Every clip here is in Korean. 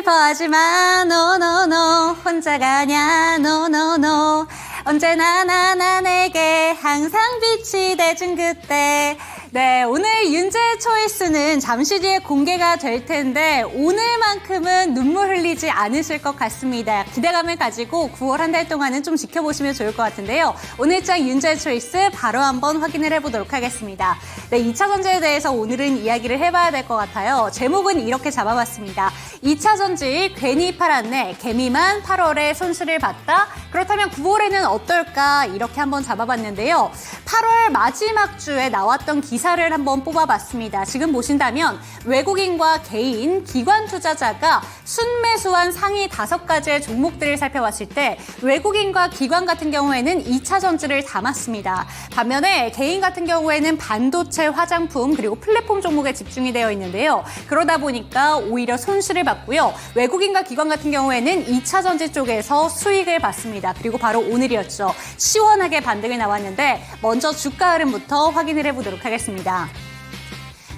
슬퍼하지마 노노노 혼자 가냐 노노노 언제나 나 내게 항상 빛이 돼준 그때. 네, 오늘 윤재의 초이스는 잠시 뒤에 공개가 될 텐데 오늘만큼은 눈물 흘리지 않으실 것 같습니다. 기대감을 가지고 9월 한 달 동안은 좀 지켜보시면 좋을 것 같은데요. 오늘장 윤재의 초이스 바로 한번 확인을 해보도록 하겠습니다. 네, 2차 전지에 대해서 오늘은 이야기를 해봐야 될 것 같아요. 제목은 이렇게 잡아봤습니다. 2차 전지 괜히 팔았네. 개미만 8월에 손실을 봤다. 그렇다면 9월에는 어떨까? 이렇게 한번 잡아봤는데요. 8월 마지막 주에 나왔던 기사를 한번 뽑아봤습니다. 지금 보신다면 외국인과 개인, 기관 투자자가 순매수한 상위 5가지의 종목들을 살펴봤을 때 외국인과 기관 같은 경우에는 2차 전지를 담았습니다. 반면에 개인 같은 경우에는 반도체, 화장품, 그리고 플랫폼 종목에 집중이 되어 있는데요. 그러다 보니까 오히려 손실을 봤고요. 외국인과 기관 같은 경우에는 2차 전지 쪽에서 수익을 봤습니다. 그리고 바로 오늘이었죠. 시원하게 반등이 나왔는데 먼저 주가 흐름부터 확인을 해보도록 하겠습니다.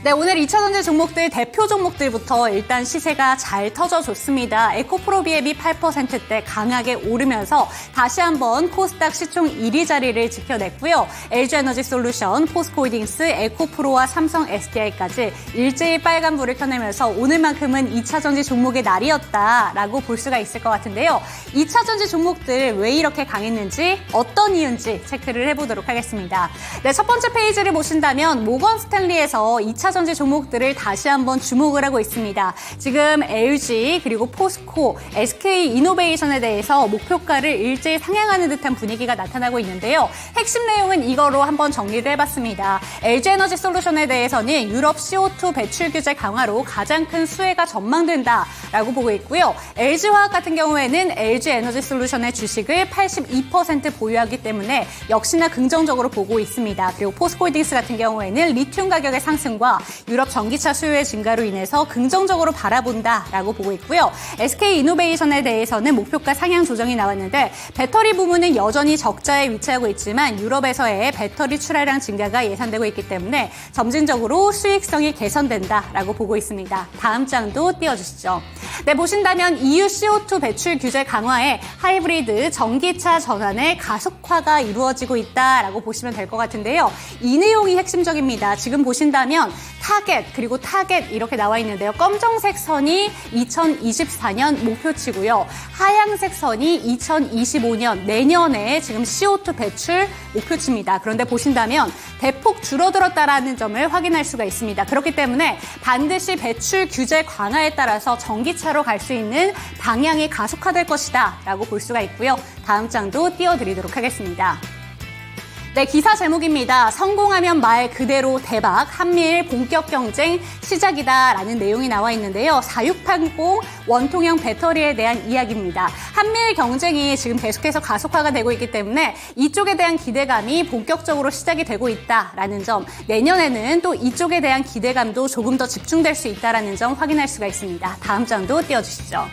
네, 오늘 2차 전지 종목들 대표 종목들부터 일단 시세가 잘 터져줬습니다. 에코프로비앱이 8%대 강하게 오르면서 다시 한번 코스닥 시총 1위 자리를 지켜냈고요. LG에너지솔루션, 포스코홀딩스, 에코프로와 삼성 SDI까지 일제히 빨간불을 켜내면서 오늘만큼은 2차 전지 종목의 날이었다라고 볼 수가 있을 것 같은데요. 2차 전지 종목들 왜 이렇게 강했는지 어떤 이유인지 체크를 해보도록 하겠습니다. 네, 첫 번째 페이지를 보신다면 모건 스탠리에서 2차 전지 종목들을 다시 한번 주목을 하고 있습니다. 지금 LG 그리고 포스코, SK이노베이션에 대해서 목표가를 일제히 상향하는 듯한 분위기가 나타나고 있는데요. 핵심 내용은 이거로 한번 정리를 해봤습니다. LG에너지솔루션에 대해서는 유럽 CO2 배출 규제 강화로 가장 큰 수혜가 전망된다라고 보고 있고요. LG화학 같은 경우에는 LG에너지솔루션의 주식을 82% 보유하기 때문에 역시나 긍정적으로 보고 있습니다. 그리고 포스코홀딩스 같은 경우에는 리튬 가격의 상승과 유럽 전기차 수요의 증가로 인해서 긍정적으로 바라본다라고 보고 있고요. SK이노베이션에 대해서는 목표가 상향 조정이 나왔는데 배터리 부문은 여전히 적자에 위치하고 있지만 유럽에서의 배터리 출하량 증가가 예상되고 있기 때문에 점진적으로 수익성이 개선된다라고 보고 있습니다. 다음 장도 띄워주시죠. 네, 보신다면 EU CO2 배출 규제 강화에 하이브리드 전기차 전환의 가속화가 이루어지고 있다라고 보시면 될 것 같은데요. 이 내용이 핵심적입니다. 지금 보신다면 타겟 그리고 타겟 이렇게 나와 있는데요. 검정색 선이 2024년 목표치고요. 하얀색 선이 2025년 내년에 지금 CO2 배출 목표치입니다. 그런데 보신다면 대폭 줄어들었다라는 점을 확인할 수가 있습니다. 그렇기 때문에 반드시 배출 규제 강화에 따라서 전기차로 갈 수 있는 방향이 가속화될 것이다 라고 볼 수가 있고요. 다음 장도 띄워드리도록 하겠습니다. 네, 기사 제목입니다. 성공하면 말 그대로 대박, 한미일 본격 경쟁 시작이다라는 내용이 나와 있는데요. 4680 원통형 배터리에 대한 이야기입니다. 한미일 경쟁이 지금 계속해서 가속화가 되고 있기 때문에 이쪽에 대한 기대감이 본격적으로 시작이 되고 있다라는 점, 내년에는 또 이쪽에 대한 기대감도 조금 더 집중될 수 있다라는 점 확인할 수가 있습니다. 다음 장도 띄워주시죠.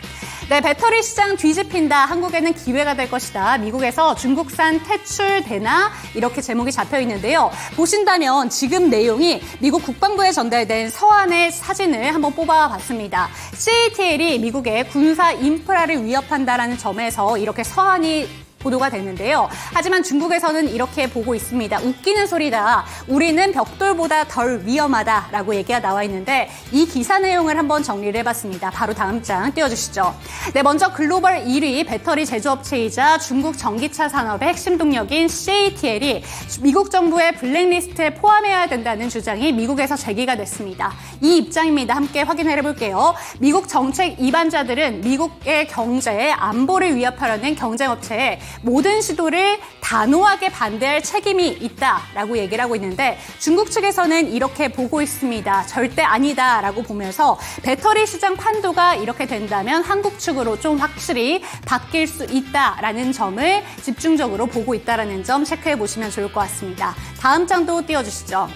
네, 배터리 시장 뒤집힌다. 한국에는 기회가 될 것이다. 미국에서 중국산 퇴출되나? 이렇게 제목이 잡혀 있는데요. 보신다면 지금 내용이 미국 국방부에 전달된 서한의 사진을 한번 뽑아봤습니다. CATL이 미국의 군사 인프라를 위협한다라는 점에서 이렇게 서한이 보도가 됐는데요. 하지만 중국에서는 이렇게 보고 있습니다. 웃기는 소리다. 우리는 벽돌보다 덜 위험하다라고 얘기가 나와 있는데 이 기사 내용을 한번 정리를 해봤습니다. 바로 다음 장 띄워주시죠. 네, 먼저 글로벌 1위 배터리 제조업체이자 중국 전기차 산업의 핵심 동력인 CATL이 미국 정부의 블랙리스트에 포함해야 된다는 주장이 미국에서 제기가 됐습니다. 이 입장입니다. 함께 확인해 볼게요. 미국 정책 이반자들은 미국의 경제, 안보를 위협하려는 경쟁업체에 모든 시도를 단호하게 반대할 책임이 있다라고 얘기를 하고 있는데 중국 측에서는 이렇게 보고 있습니다. 절대 아니다라고 보면서 배터리 시장 판도가 이렇게 된다면 한국 측으로 좀 확실히 바뀔 수 있다라는 점을 집중적으로 보고 있다라는 점 체크해 보시면 좋을 것 같습니다. 다음 장도 띄워주시죠.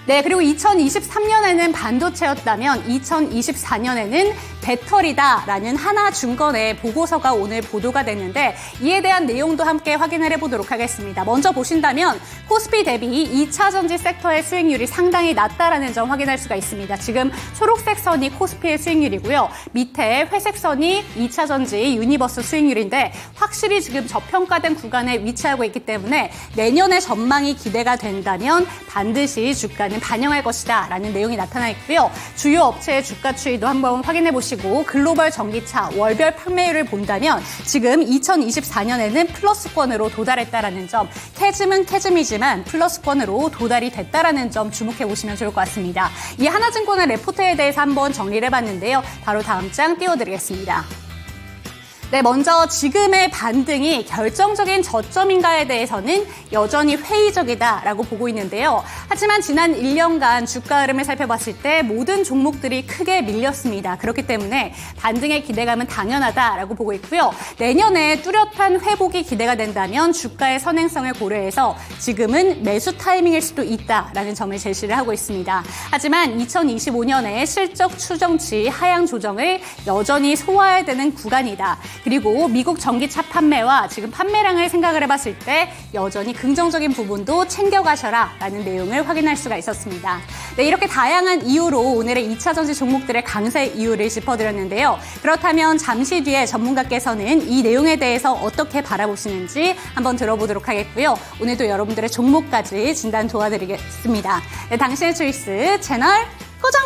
네, 그리고 2023년에는 반도체였다면 2024년에는 배터리다라는 하나증권의 보고서가 오늘 보도가 됐는데 이에 대한 내용도 함께 확인을 해보도록 하겠습니다. 먼저 보신다면 코스피 대비 2차 전지 섹터의 수익률이 상당히 낮다라는 점 확인할 수가 있습니다. 지금 초록색 선이 코스피의 수익률이고요. 밑에 회색 선이 2차 전지 유니버스 수익률인데 확실히 지금 저평가된 구간에 위치하고 있기 때문에 내년의 전망이 기대가 된다면 반드시 주가는 반영할 것이다 라는 내용이 나타나 있고요. 주요 업체의 주가 추이도 한번 확인해 보시고 글로벌 전기차 월별 판매율을 본다면 지금 2024년에는 플러스권으로 도달했다라는 점, 캐즘은 캐즘이지만 플러스권으로 도달이 됐다라는 점 주목해 보시면 좋을 것 같습니다. 이 하나증권의 레포트에 대해서 한번 정리를 해봤는데요. 바로 다음 장 띄워드리겠습니다. 네, 먼저 지금의 반등이 결정적인 저점인가에 대해서는 여전히 회의적이다라고 보고 있는데요. 하지만 지난 1년간 주가 흐름을 살펴봤을 때 모든 종목들이 크게 밀렸습니다. 그렇기 때문에 반등의 기대감은 당연하다라고 보고 있고요. 내년에 뚜렷한 회복이 기대가 된다면 주가의 선행성을 고려해서 지금은 매수 타이밍일 수도 있다라는 점을 제시를 하고 있습니다. 하지만 2025년에 실적 추정치 하향 조정을 여전히 소화해야 되는 구간이다. 그리고 미국 전기차 판매와 지금 판매량을 생각을 해봤을 때 여전히 긍정적인 부분도 챙겨가셔라 라는 내용을 확인할 수가 있었습니다. 네, 이렇게 다양한 이유로 오늘의 2차 전지 종목들의 강세 이유를 짚어드렸는데요. 그렇다면 잠시 뒤에 전문가께서는 이 내용에 대해서 어떻게 바라보시는지 한번 들어보도록 하겠고요. 오늘도 여러분들의 종목까지 진단 도와드리겠습니다. 네, 당신의 초이스 채널 고정!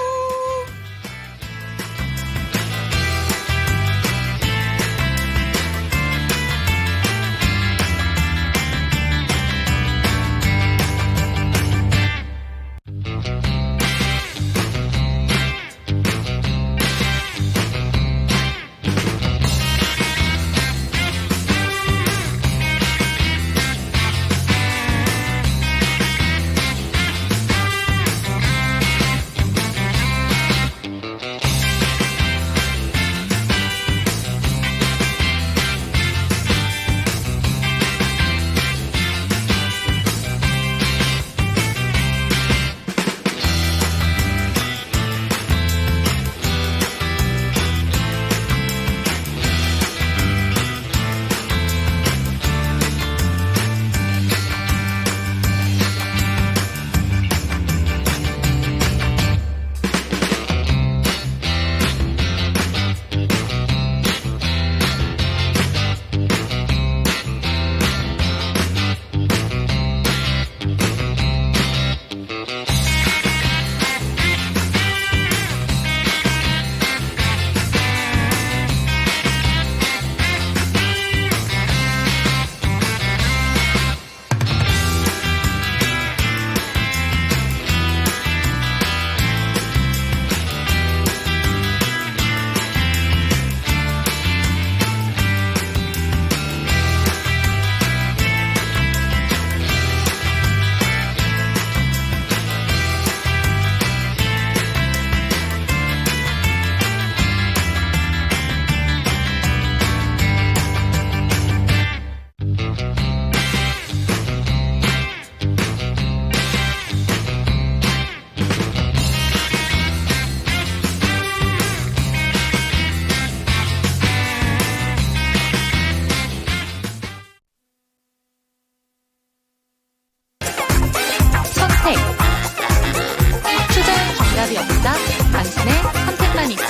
투자엔 정답이 없다. 당신의 선택만 있다.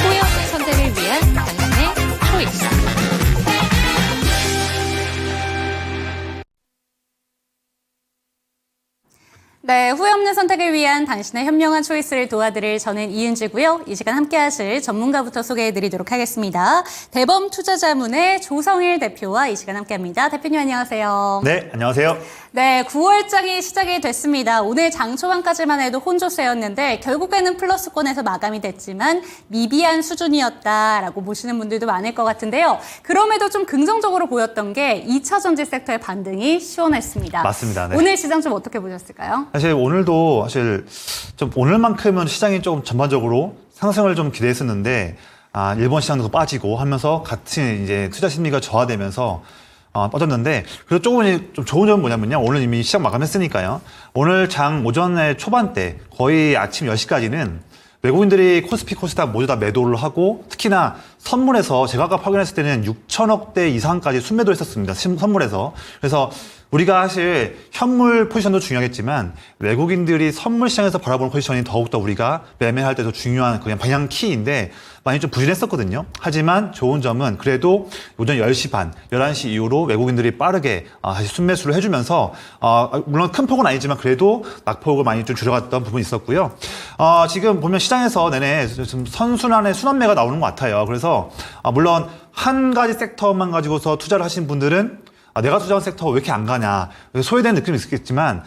후회 없는 선택을 위한 당신의 초이스. 네, 후회 없는 선택을 위한 당신의 현명한 초이스를 도와드릴 저는 이은지고요. 이 시간 함께 하실 전문가부터 소개해드리도록 하겠습니다. 대범 투자자문의 조성일 대표와 이 시간 함께합니다. 대표님 안녕하세요. 네, 안녕하세요. 네, 9월장이 시작이 됐습니다. 오늘 장 초반까지만 해도 혼조세였는데 결국에는 플러스권에서 마감이 됐지만 미비한 수준이었다라고 보시는 분들도 많을 것 같은데요. 그럼에도 좀 긍정적으로 보였던 게 2차 전지 섹터의 반등이 시원했습니다. 맞습니다. 네. 오늘 시장 좀 어떻게 보셨을까요? 사실 오늘도 좀 오늘만큼은 시장이 조금 전반적으로 상승을 좀 기대했었는데 일본 시장도 빠지고 하면서 같이 이제 투자 심리가 저하되면서 빠졌는데 그래서 조금 좀 좋은 점은 뭐냐면요. 오늘 이미 시장 마감했으니까요. 오늘 장 오전에 초반대 거의 아침 10시까지는 외국인들이 코스피, 코스닥 모두 다 매도를 하고 특히나 선물에서 제가 아까 확인했을 때는 6천억대 이상까지 순매도를 했었습니다. 선물에서. 그래서 우리가 사실 현물 포지션도 중요하겠지만 외국인들이 선물 시장에서 바라보는 포지션이 더욱더 우리가 매매할 때도 중요한 그냥 방향 키인데 많이 좀 부진했었거든요. 하지만 좋은 점은 그래도 오전 10시 반, 11시 이후로 외국인들이 빠르게 다시 순매수를 해주면서 물론 큰 폭은 아니지만 그래도 낙폭을 많이 좀 줄여갔던 부분이 있었고요. 지금 보면 시장에서 내내 좀 선순환의 순환매가 나오는 것 같아요. 그래서 물론 한 가지 섹터만 가지고서 투자를 하신 분들은 내가 투자한 섹터가 왜 이렇게 안 가냐 소외되는 느낌이 있겠지만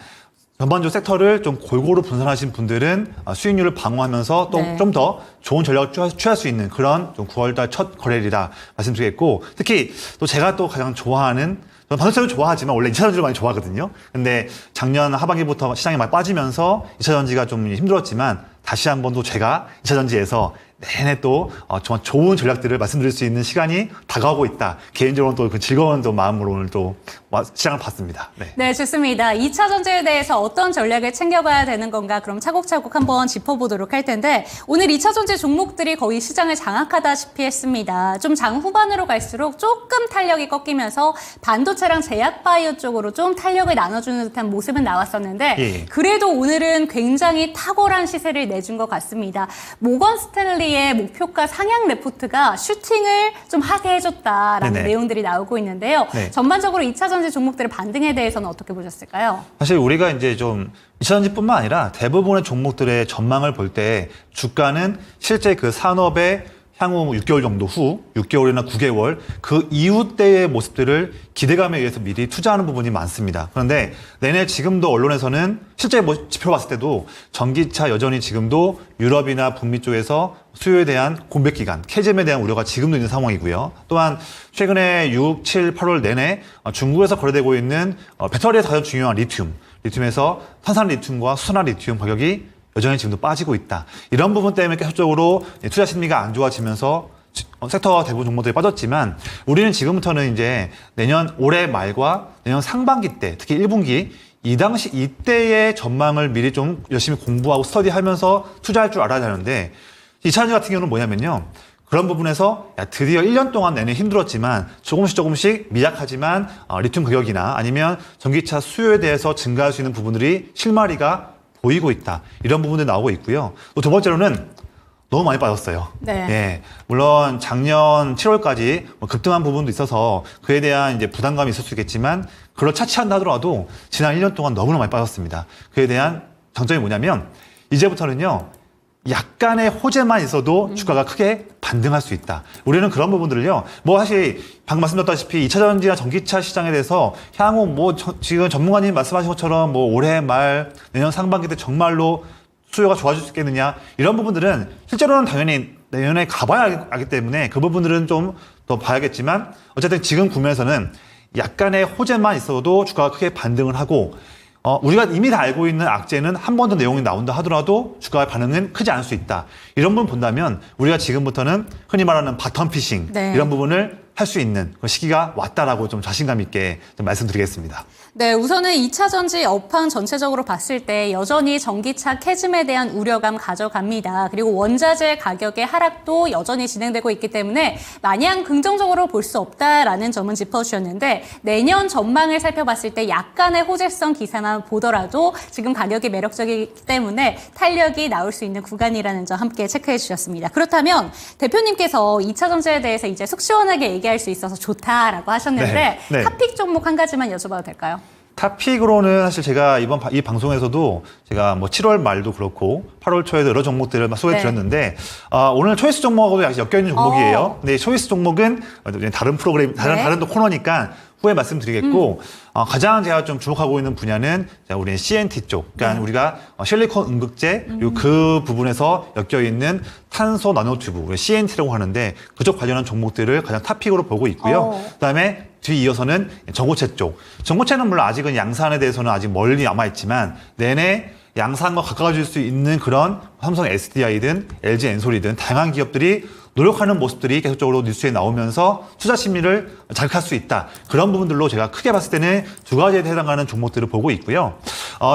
전반적으로 섹터를 좀 골고루 분산하신 분들은 수익률을 방어하면서 또 좀 더 좋은 전략을 취할 수 있는 그런 좀 9월달 첫 거래일이라 말씀드리겠고 특히 또 제가 또 가장 좋아하는 저는 반도체를 좋아하지만 원래 2차전지를 많이 좋아하거든요. 근데 작년 하반기부터 시장이 많이 빠지면서 2차전지가 좀 힘들었지만 다시 한 번 또 제가 2차전지에서 내내 또 정말 좋은 전략들을 말씀드릴 수 있는 시간이 다가오고 있다. 개인적으로는 또 그 즐거운 또 마음으로 오늘 또 시장을 봤습니다. 네. 네, 좋습니다. 2차 전지에 대해서 어떤 전략을 챙겨봐야 되는 건가 그럼 차곡차곡 한번 짚어보도록 할 텐데 오늘 2차 전지 종목들이 거의 시장을 장악하다시피 했습니다. 좀 장 후반으로 갈수록 조금 탄력이 꺾이면서 반도체랑 제약바이오 쪽으로 좀 탄력을 나눠주는 듯한 모습은 나왔었는데 예. 그래도 오늘은 굉장히 탁월한 시세를 내준 것 같습니다. 모건 스탠리의 목표가 상향 레포트가 슈팅을 좀 하게 해줬다라는 네네. 내용들이 나오고 있는데요. 네. 전반적으로 2차 전지 종목들의 반등에 대해서는 어떻게 보셨을까요? 사실 우리가 이제 좀 2차전지뿐만 아니라 대부분의 종목들의 전망을 볼 때 주가는 실제 그 산업의 향후 6개월 정도 후, 6개월이나 9개월 그 이후 때의 모습들을 기대감에 의해서 미리 투자하는 부분이 많습니다. 그런데 내내 지금도 언론에서는 실제 지표를 봤을 때도 전기차 여전히 지금도 유럽이나 북미 쪽에서 수요에 대한 공백 기간, 캐즘에 대한 우려가 지금도 있는 상황이고요. 또한 최근에 6, 7, 8월 내내 중국에서 거래되고 있는 배터리에서 가장 중요한 리튬에서 탄산 리튬과 수산화 리튬 가격이 여전히 지금도 빠지고 있다. 이런 부분 때문에 계속적으로 투자 심리가 안 좋아지면서 섹터 대부분 종목들이 빠졌지만 우리는 지금부터는 이제 내년 올해 말과 내년 상반기 때 특히 1분기 이때의 전망을 미리 좀 열심히 공부하고 스터디하면서 투자할 줄 알아야 하는데 2차전지 같은 경우는 뭐냐면요. 그런 부분에서 드디어 1년 동안 내내 힘들었지만 조금씩 미약하지만 리튬 가격이나 아니면 전기차 수요에 대해서 증가할 수 있는 부분들이 실마리가 보이고 있다. 이런 부분들이 나오고 있고요. 또 두 번째로는 너무 많이 빠졌어요. 네. 예. 물론 작년 7월까지 급등한 부분도 있어서 그에 대한 이제 부담감이 있을 수 있겠지만 그걸 차치한다 하더라도 지난 1년 동안 너무나 많이 빠졌습니다. 그에 대한 장점이 뭐냐면 이제부터는요. 약간의 호재만 있어도 주가가 크게 반등할 수 있다. 우리는 그런 부분들을요. 사실 방금 말씀드렸다시피 2차전지나 전기차 시장에 대해서 향후 지금 전문가님 말씀하신 것처럼 올해 말 내년 상반기 때 정말로 수요가 좋아질 수 있겠느냐 이런 부분들은 실제로는 당연히 내년에 가봐야 하기 때문에 그 부분들은 좀 더 봐야겠지만 어쨌든 지금 국면에서는 약간의 호재만 있어도 주가가 크게 반등을 하고 우리가 이미 다 알고 있는 악재는 한 번 더 내용이 나온다 하더라도 주가의 반응은 크지 않을 수 있다. 이런 부분 본다면 우리가 지금부터는 흔히 말하는 바텀 피싱 네. 이런 부분을 할 수 있는 그 시기가 왔다라고 좀 자신감 있게 좀 말씀드리겠습니다. 네, 우선은 2차 전지 업황 전체적으로 봤을 때 여전히 전기차 캐즘에 대한 우려감 가져갑니다. 그리고 원자재 가격의 하락도 여전히 진행되고 있기 때문에 마냥 긍정적으로 볼 수 없다라는 점은 짚어주셨는데 내년 전망을 살펴봤을 때 약간의 호재성 기사만 보더라도 지금 가격이 매력적이기 때문에 탄력이 나올 수 있는 구간이라는 점 함께 체크해 주셨습니다. 그렇다면 대표님께서 2차 전지에 대해서 이제 속 시원하게 얘기할 수 있어서 좋다라고 하셨는데 네, 네. 탑픽 종목 한 가지만 여쭤봐도 될까요? 탑픽으로는 사실 제가 이번 이 방송에서도 제가 7월 말도 그렇고 8월 초에도 여러 종목들을 소개해 드렸는데 오늘 초이스 종목하고도 약간 엮여있는 종목이에요. 근데 초이스 종목은 다른 프로그램, 다른 또 코너니까 후에 말씀드리겠고 가장 제가 좀 주목하고 있는 분야는 우리 CNT 쪽, 그러니까 우리가 실리콘 음극재 그 부분에서 엮여있는 탄소 나노튜브, CNT라고 하는데 그쪽 관련한 종목들을 가장 탑픽으로 보고 있고요. 그다음에 뒤이어서는 전고체 쪽. 전고체는 물론 아직은 양산에 대해서는 아직 멀리 남아있지만 내내 양산과 가까워질 수 있는 그런 삼성 SDI든 LG 엔솔이든 다양한 기업들이 노력하는 모습들이 계속적으로 뉴스에 나오면서 투자 심리를 자극할 수 있다. 그런 부분들로 제가 크게 봤을 때는 두 가지에 해당하는 종목들을 보고 있고요.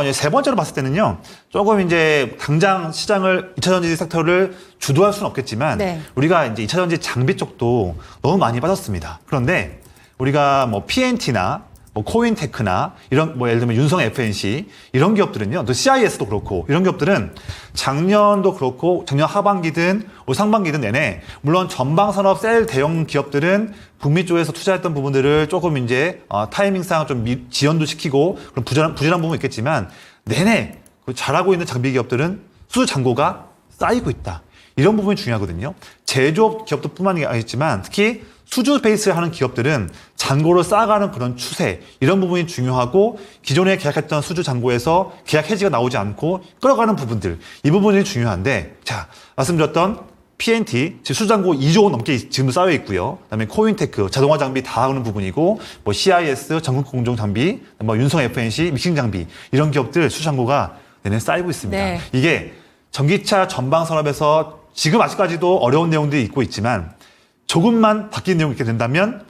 이제 세 번째로 봤을 때는요. 조금 이제 당장 시장을 2차전지 섹터를 주도할 수는 없겠지만 네. 우리가 이제 2차전지 장비 쪽도 너무 많이 빠졌습니다. 그런데 우리가 뭐 PNT나 뭐 코인테크나 이런 뭐 예를 들면 윤성 FNC 이런 기업들은요. 또 CIS도 그렇고 이런 기업들은 작년도 그렇고 작년 하반기든 올 상반기든 내내 물론 전방 산업 셀 대형 기업들은 북미 쪽에서 투자했던 부분들을 조금 이제 타이밍상 좀 지연도 시키고 그런 부진한 부분이 있겠지만 내내 그 잘하고 있는 장비 기업들은 수주 잔고가 쌓이고 있다. 이런 부분이 중요하거든요. 제조업 기업도 뿐만이 아니지만 특히 수주 베이스 하는 기업들은 잔고를 쌓아가는 그런 추세 이런 부분이 중요하고 기존에 계약했던 수주 잔고에서 계약 해지가 나오지 않고 끌어가는 부분들 이 부분이 중요한데 자 말씀드렸던 PNT 즉 수주 잔고 2조 원 넘게 지금도 쌓여 있고요. 그다음에 코인테크 자동화 장비 다 하는 부분이고 뭐 CIS 전국 공정 장비 뭐 윤성 FNC 믹싱 장비 이런 기업들 수주 잔고가 내내 쌓이고 있습니다. 네. 이게 전기차 전방 산업에서 지금 아직까지도 어려운 내용들이 있고 있지만 조금만 바뀐 내용이 있게 된다면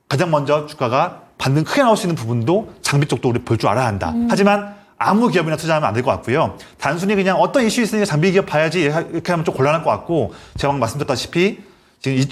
가장 먼저 주가가 반등 크게 나올 수 있는 부분도 장비 쪽도 우리 볼 줄 알아야 한다. 하지만 아무 기업이나 투자하면 안 될 것 같고요. 단순히 그냥 어떤 이슈 있으니까 장비 기업 봐야지 이렇게 하면 좀 곤란할 것 같고 제가 막 말씀드렸다시피 지금 이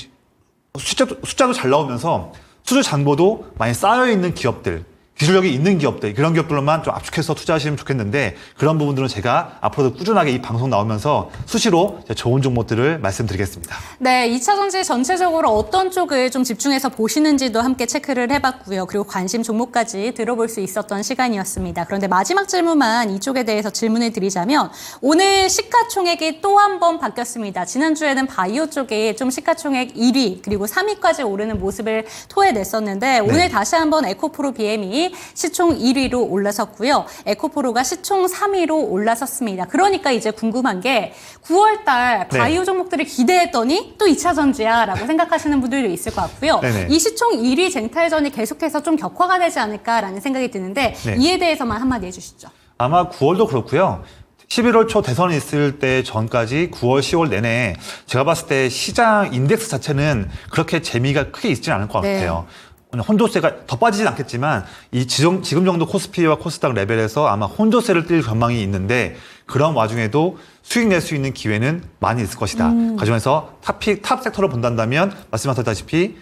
숫자도 잘 나오면서 수주 잔고도 많이 쌓여있는 기업들 기술력이 있는 기업들 그런 기업들로만 좀 압축해서 투자하시면 좋겠는데 그런 부분들은 제가 앞으로도 꾸준하게 이 방송 나오면서 수시로 좋은 종목들을 말씀드리겠습니다. 네, 2차전지 전체적으로 어떤 쪽을 좀 집중해서 보시는지도 함께 체크를 해봤고요. 그리고 관심 종목까지 들어볼 수 있었던 시간이었습니다. 그런데 마지막 질문만 이쪽에 대해서 질문을 드리자면 오늘 시가총액이 또 한 번 바뀌었습니다. 지난주에는 바이오 쪽에 좀 시가총액 1위 그리고 3위까지 오르는 모습을 토해냈었는데 오늘 다시 한번 에코프로 BM이 시총 1위로 올라섰고요. 에코프로가 시총 3위로 올라섰습니다. 그러니까 이제 궁금한 게 9월달 바이오 종목들을 기대했더니 또 2차전지야 라고 생각하시는 분들도 있을 것 같고요. 네네. 이 시총 1위 쟁탈전이 계속해서 좀 격화가 되지 않을까라는 생각이 드는데 네. 이에 대해서만 한마디 해주시죠. 아마 9월도 그렇고요. 11월 초 대선이 있을 때 전까지 9월, 10월 내내 제가 봤을 때 시장 인덱스 자체는 그렇게 재미가 크게 있지는 않을 것 네. 같아요. 혼조세가 더 빠지진 않겠지만 지금 정도 코스피와 코스닥 레벨에서 아마 혼조세를 뛸 전망이 있는데 그런 와중에도 수익 낼 수 있는 기회는 많이 있을 것이다. 가정에서 탑 섹터를 본다면 말씀하셨다시피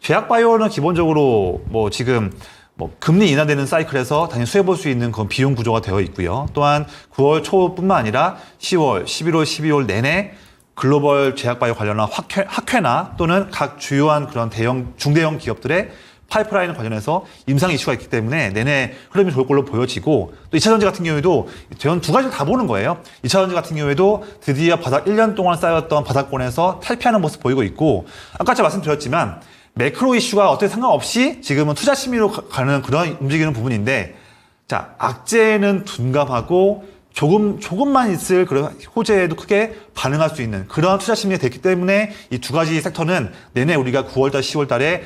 제약바이오는 기본적으로 뭐 지금 뭐 금리 인하되는 사이클에서 당연히 수혜볼 수 있는 그런 비용 구조가 되어 있고요. 또한 9월 초뿐만 아니라 10월, 11월, 12월 내내 글로벌 제약바이오 관련한 학회나 또는 각 주요한 그런 중대형 기업들의 파이프라인 관련해서 임상 이슈가 있기 때문에 내내 흐름이 좋을 걸로 보여지고 또 2차전지 같은 경우에도 저는 두 가지를 다 보는 거예요. 2차전지 같은 경우에도 드디어 1년 동안 쌓였던 바닥권에서 탈피하는 모습 보이고 있고 아까 제가 말씀드렸지만 매크로 이슈가 어떻게 상관없이 지금은 투자 심리로 가는 그런 움직이는 부분인데 자 악재는 둔감하고 조금만 있을 그런 호재에도 크게 반응할 수 있는 그런 투자 심리가 됐기 때문에 이 두 가지 섹터는 내내 우리가 9월달, 10월달에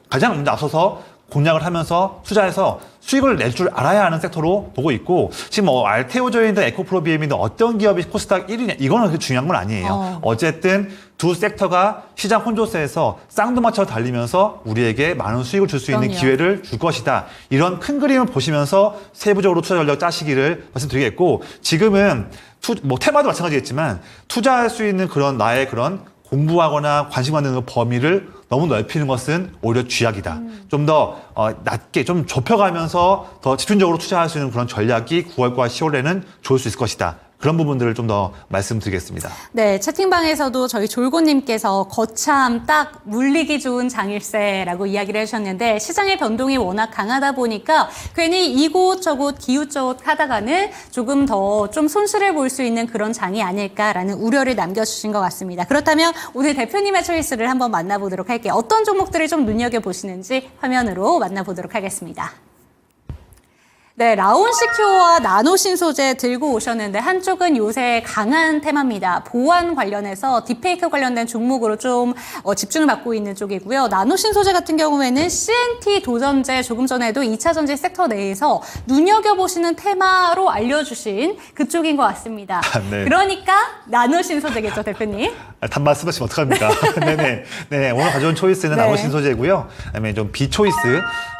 가장 먼저 앞서서 공략을 하면서 투자해서 수익을 낼 줄 알아야 하는 섹터로 보고 있고 지금 뭐 알테오저이든 에코프로 BM이든 어떤 기업이 코스닥 1위냐 이거는 그렇게 중요한 건 아니에요. 어쨌든 두 섹터가 시장 혼조세에서 쌍두마차로 달리면서 우리에게 많은 수익을 줄 수 있는 그럼요. 기회를 줄 것이다. 이런 큰 그림을 보시면서 세부적으로 투자 전략 짜시기를 말씀드리겠고 지금은 뭐 테마도 마찬가지겠지만 투자할 수 있는 그런 나의 그런 공부하거나 관심 갖는 범위를 너무 넓히는 것은 오히려 쥐약이다. 좀 더 낮게 좀 좁혀가면서 더 집중적으로 투자할 수 있는 그런 전략이 9월과 10월에는 좋을 수 있을 것이다. 그런 부분들을 좀 더 말씀드리겠습니다. 네, 채팅방에서도 저희 졸고님께서 거참 딱 물리기 좋은 장일세라고 이야기를 해주셨는데 시장의 변동이 워낙 강하다 보니까 괜히 이곳저곳 기웃저웃 하다가는 조금 더 좀 손실을 볼 수 있는 그런 장이 아닐까라는 우려를 남겨주신 것 같습니다. 그렇다면 오늘 대표님의 초이스를 한번 만나보도록 할게요. 어떤 종목들을 좀 눈여겨보시는지 화면으로 만나보도록 하겠습니다. 네, 라온시큐어와 나노신 소재 들고 오셨는데 한쪽은 요새 강한 테마입니다. 보안 관련해서 딥페이크 관련된 종목으로 좀 집중을 받고 있는 쪽이고요. 나노신 소재 같은 경우에는 CNT 도전제 조금 전에도 2차 전지 섹터 내에서 눈여겨보시는 테마로 알려주신 그쪽인 것 같습니다. 네. 그러니까 나노신 소재겠죠, 대표님? 단말 쓰시면 어떡합니까? 네네. 네, 오늘 가져온 초이스는 네. 나노신 소재고요. 그다음에 좀 비초이스.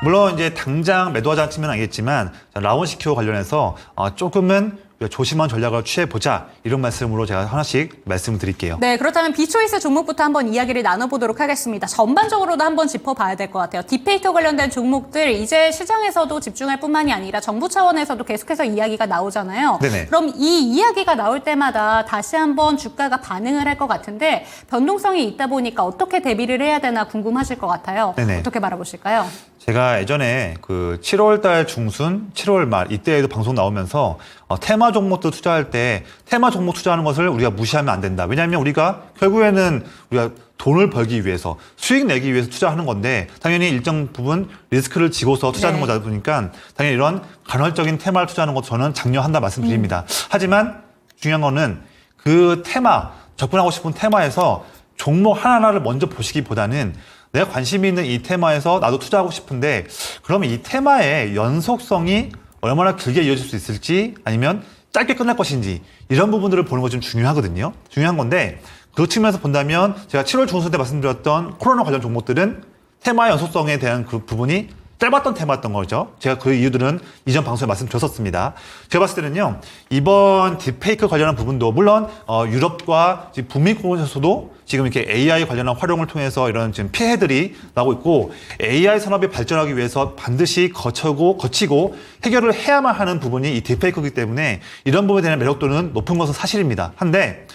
물론 이제 당장 매도하지 않으면 알겠지만 라온시큐어 관련해서 조금은 조심한 전략을 취해보자 이런 말씀으로 제가 하나씩 말씀을 드릴게요. 네, 그렇다면 비초이스 종목부터 한번 이야기를 나눠보도록 하겠습니다. 전반적으로도 한번 짚어봐야 될 것 같아요. 딥페이크 관련된 종목들 이제 시장에서도 집중할 뿐만이 아니라 정부 차원에서도 계속해서 이야기가 나오잖아요. 네네. 그럼 이 이야기가 나올 때마다 다시 한번 주가가 반응을 할 것 같은데 변동성이 있다 보니까 어떻게 대비를 해야 되나 궁금하실 것 같아요. 네네. 어떻게 바라보실까요? 제가 예전에 그 7월 달 중순, 7월 말 이때에도 방송 나오면서 테마 종목도 투자할 때 테마 종목 투자하는 것을 우리가 무시하면 안 된다. 왜냐하면 우리가 결국에는 우리가 돈을 벌기 위해서 수익 내기 위해서 투자하는 건데 당연히 일정 부분 리스크를 지고서 투자하는 네. 거다 보니까 당연히 이런 간헐적인 테마를 투자하는 것도 저는 장려한다 말씀드립니다. 하지만 중요한 거는 그 테마, 접근하고 싶은 테마에서 종목 하나하나를 먼저 보시기보다는 내가 관심이 있는 이 테마에서 나도 투자하고 싶은데 그러면 이 테마의 연속성이 얼마나 길게 이어질 수 있을지 아니면 짧게 끝날 것인지 이런 부분들을 보는 것이 좀 중요하거든요. 중요한 건데 그 측면에서 본다면 제가 7월 중순 때 말씀드렸던 코로나 관련 종목들은 테마 연속성에 대한 그 부분이 짧았던 테마였던 거죠. 제가 그 이유들은 이전 방송에 말씀드렸었습니다. 제가 봤을 때는요, 이번 딥페이크 관련한 부분도 물론 유럽과 지금 북미권에서도 지금 이렇게 AI 관련한 활용을 통해서 이런 지금 피해들이 나고 있고 AI 산업이 발전하기 위해서 반드시 거치고 해결을 해야만 하는 부분이 이 딥페이크이기 때문에 이런 부분에 대한 매력도는 높은 것은 사실입니다. 한데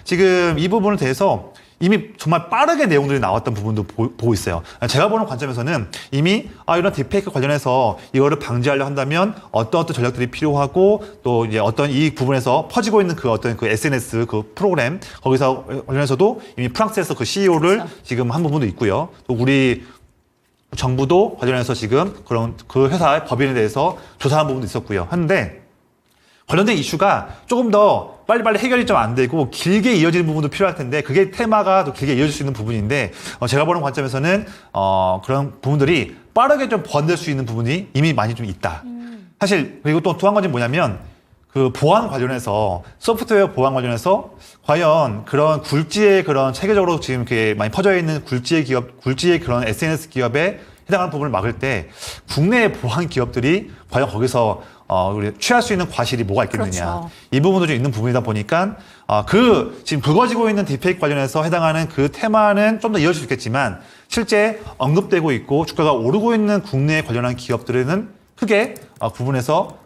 지금 이 부분에 대해서 이미 정말 빠르게 내용들이 나왔던 부분도 보고 있어요. 제가 보는 관점에서는 이미 이런 딥페이크 관련해서 이거를 방지하려 한다면 어떤 전략들이 필요하고 또 이제 어떤 이 부분에서 퍼지고 있는 그 어떤 그 SNS 그 프로그램 거기서 관련해서도 이미 프랑스에서 그 CEO를 그렇죠. 지금 한 부분도 있고요. 또 우리 정부도 관련해서 지금 그런 그 회사의 법인에 대해서 조사한 부분도 있었고요. 한데 관련된 이슈가 조금 더 빨리빨리 해결이 좀 안 되고 길게 이어지는 부분도 필요할 텐데 그게 테마가 더 길게 이어질 수 있는 부분인데 제가 보는 관점에서는 그런 부분들이 빠르게 좀 번들 수 있는 부분이 이미 많이 좀 있다. 사실 그리고 또 한 가지 뭐냐면 그 보안 관련해서 소프트웨어 보안 관련해서 과연 그런 굴지의 그런 체계적으로 지금 이렇게 많이 퍼져 있는 굴지의 그런 SNS 기업에 해당하는 부분을 막을 때 국내의 보안 기업들이 과연 거기서 우리 취할 수 있는 과실이 뭐가 있겠느냐. 그렇죠. 이 부분도 좀 있는 부분이다 보니까 그 지금 불거지고 있는 딥페이크 관련해서 해당하는 그 테마는 좀 더 이어질 수 있겠지만 실제 언급되고 있고 주가가 오르고 있는 국내에 관련한 기업들에는 크게 구분해서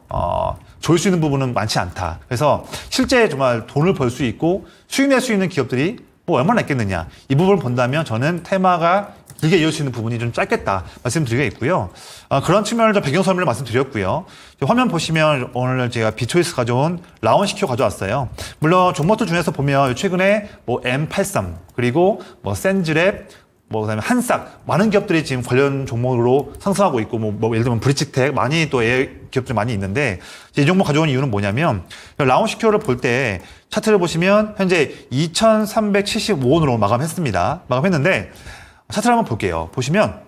조일 수 있는 부분은 많지 않다. 그래서 실제 정말 돈을 벌 수 있고 수익 낼 수 있는 기업들이 뭐 얼마나 있겠느냐. 이 부분을 본다면 저는 테마가 길게 이어질 수 있는 부분이 좀 짧겠다 말씀드리고 있고요. 그런 측면을 좀 배경 설명을 말씀드렸고요. 화면 보시면 오늘 제가 비초이스 가져온 라온시큐어 가져왔어요. 물론 종목들 중에서 보면 최근에 뭐 M83 그리고 뭐 센즈랩 그다음에 한싹 많은 기업들이 지금 관련 종목으로 상승하고 있고 뭐 예를 들면 브리치텍 많이 또 기업들이 많이 있는데 이 종목 가져온 이유는 뭐냐면 라온시큐어를 볼 때 차트를 보시면 현재 2,375원으로 마감했는데 차트를 한번 볼게요. 보시면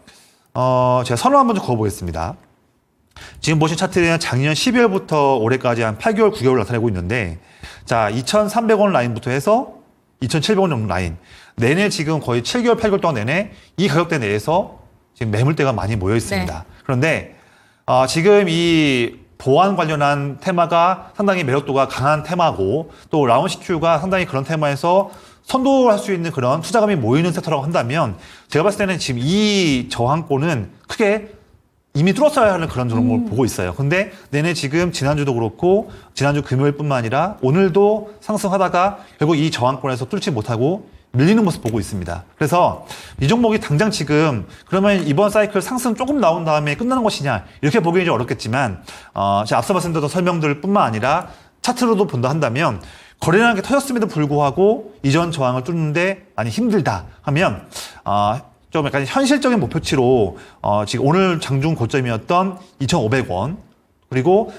제가 선을 한번 좀 그어보겠습니다. 지금 보신 차트는 작년 12월부터 올해까지 한 8개월, 9개월 나타내고 있는데 자 2,300원 라인부터 해서 2,700원 정도 라인 내내 지금 거의 7개월, 8개월 동안 내내 이 가격대 내에서 지금 매물대가 많이 모여 있습니다. 네. 그런데 지금 이 보안 관련한 테마가 상당히 매력도가 강한 테마고 또 라온시큐가 상당히 그런 테마에서 선도할 수 있는 그런 투자금이 모이는 섹터라고 한다면 제가 봤을 때는 지금 이 저항권은 크게 이미 뚫었어야 하는 그런 종목을 보고 있어요. 근데 내내 지금 지난주도 그렇고 지난주 금요일뿐만 아니라 오늘도 상승하다가 결국 이 저항권에서 뚫지 못하고 밀리는 모습 보고 있습니다. 그래서 이 종목이 당장 지금 그러면 이번 사이클 상승 조금 나온 다음에 끝나는 것이냐 이렇게 보기는 좀 어렵겠지만 제가 앞서 말씀드렸던 설명들 뿐만 아니라 차트로도 본다 한다면 거래량이 터졌음에도 불구하고 이전 저항을 뚫는데 많이 힘들다 하면 좀 약간 현실적인 목표치로 지금 오늘 장중 고점이었던 2,500원 그리고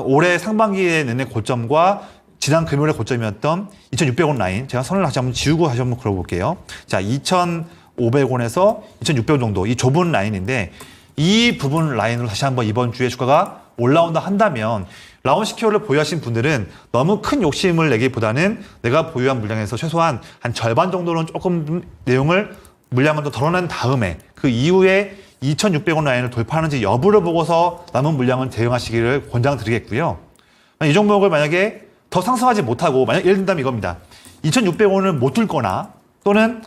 올해 상반기에 내내 고점과 지난 금요일의 고점이었던 2,600원 라인, 제가 선을 다시 한번 지우고 다시 한번 그려볼게요. 자, 2,500원에서 2,600원 정도, 이 좁은 라인인데, 이 부분 라인으로 다시 한번 이번 주에 주가가 올라온다 한다면, 라운시큐어를 보유하신 분들은 너무 큰 욕심을 내기보다는 내가 보유한 물량에서 최소한 한 절반 정도는 조금 물량을 더 덜어낸 다음에 그 이후에 2,600원 라인을 돌파하는지 여부를 보고서 남은 물량을 대응하시기를 권장드리겠고요. 이 종목을 만약에 더 상승하지 못하고, 만약 예를 든다면 이겁니다. 2,600원을 못 뚫거나 또는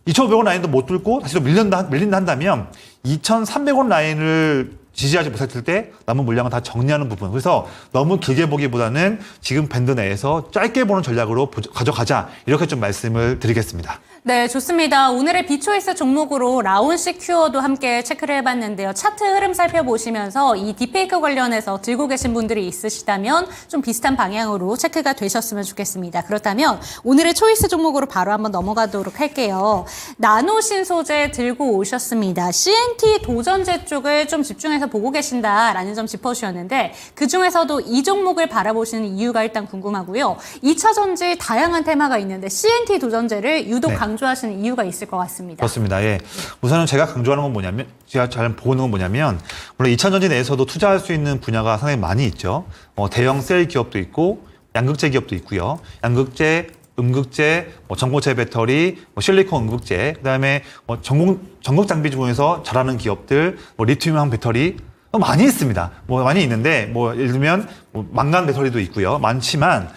2,500원 라인도 못 뚫고 다시 또 밀린다 한다면 2,300원 라인을 지지하지 못했을 때 남은 물량을 다 정리하는 부분. 그래서 너무 길게 보기보다는 지금 밴드 내에서 짧게 보는 전략으로 가져가자. 이렇게 좀 말씀을 드리겠습니다. 네, 좋습니다. 오늘의 비초이스 종목으로 라운시큐어도 함께 체크를 해봤는데요. 차트 흐름 살펴보시면서 이 딥페이크 관련해서 들고 계신 분들이 있으시다면 좀 비슷한 방향으로 체크가 되셨으면 좋겠습니다. 그렇다면 오늘의 초이스 종목으로 바로 한번 넘어가도록 할게요. 나노신소재 들고 오셨습니다. CNT 도전제 쪽을 좀 집중해서 보고 계신다라는 점 짚어주셨는데 그중에서도 이 종목을 바라보시는 이유가 일단 궁금하고요. 2차 전지 다양한 테마가 있는데 CNT 도전제를 유독 강조하시는 이유가 있을 것 같습니다. 그렇습니다. 예. 우선은 제가 강조하는 건 뭐냐면, 제가 잘 보는 건 뭐냐면, 물론 2차 전지 내에서도 투자할 수 있는 분야가 상당히 많이 있죠. 대형 셀 기업도 있고, 양극재 기업도 있고요. 양극재, 음극재, 전고체 배터리, 실리콘 음극재, 그다음에 전극 장비 중에서 잘하는 기업들, 리튬이온 배터리 많이 있습니다. 많이 있는데, 예를 들면 망간 배터리도 있고요. 많지만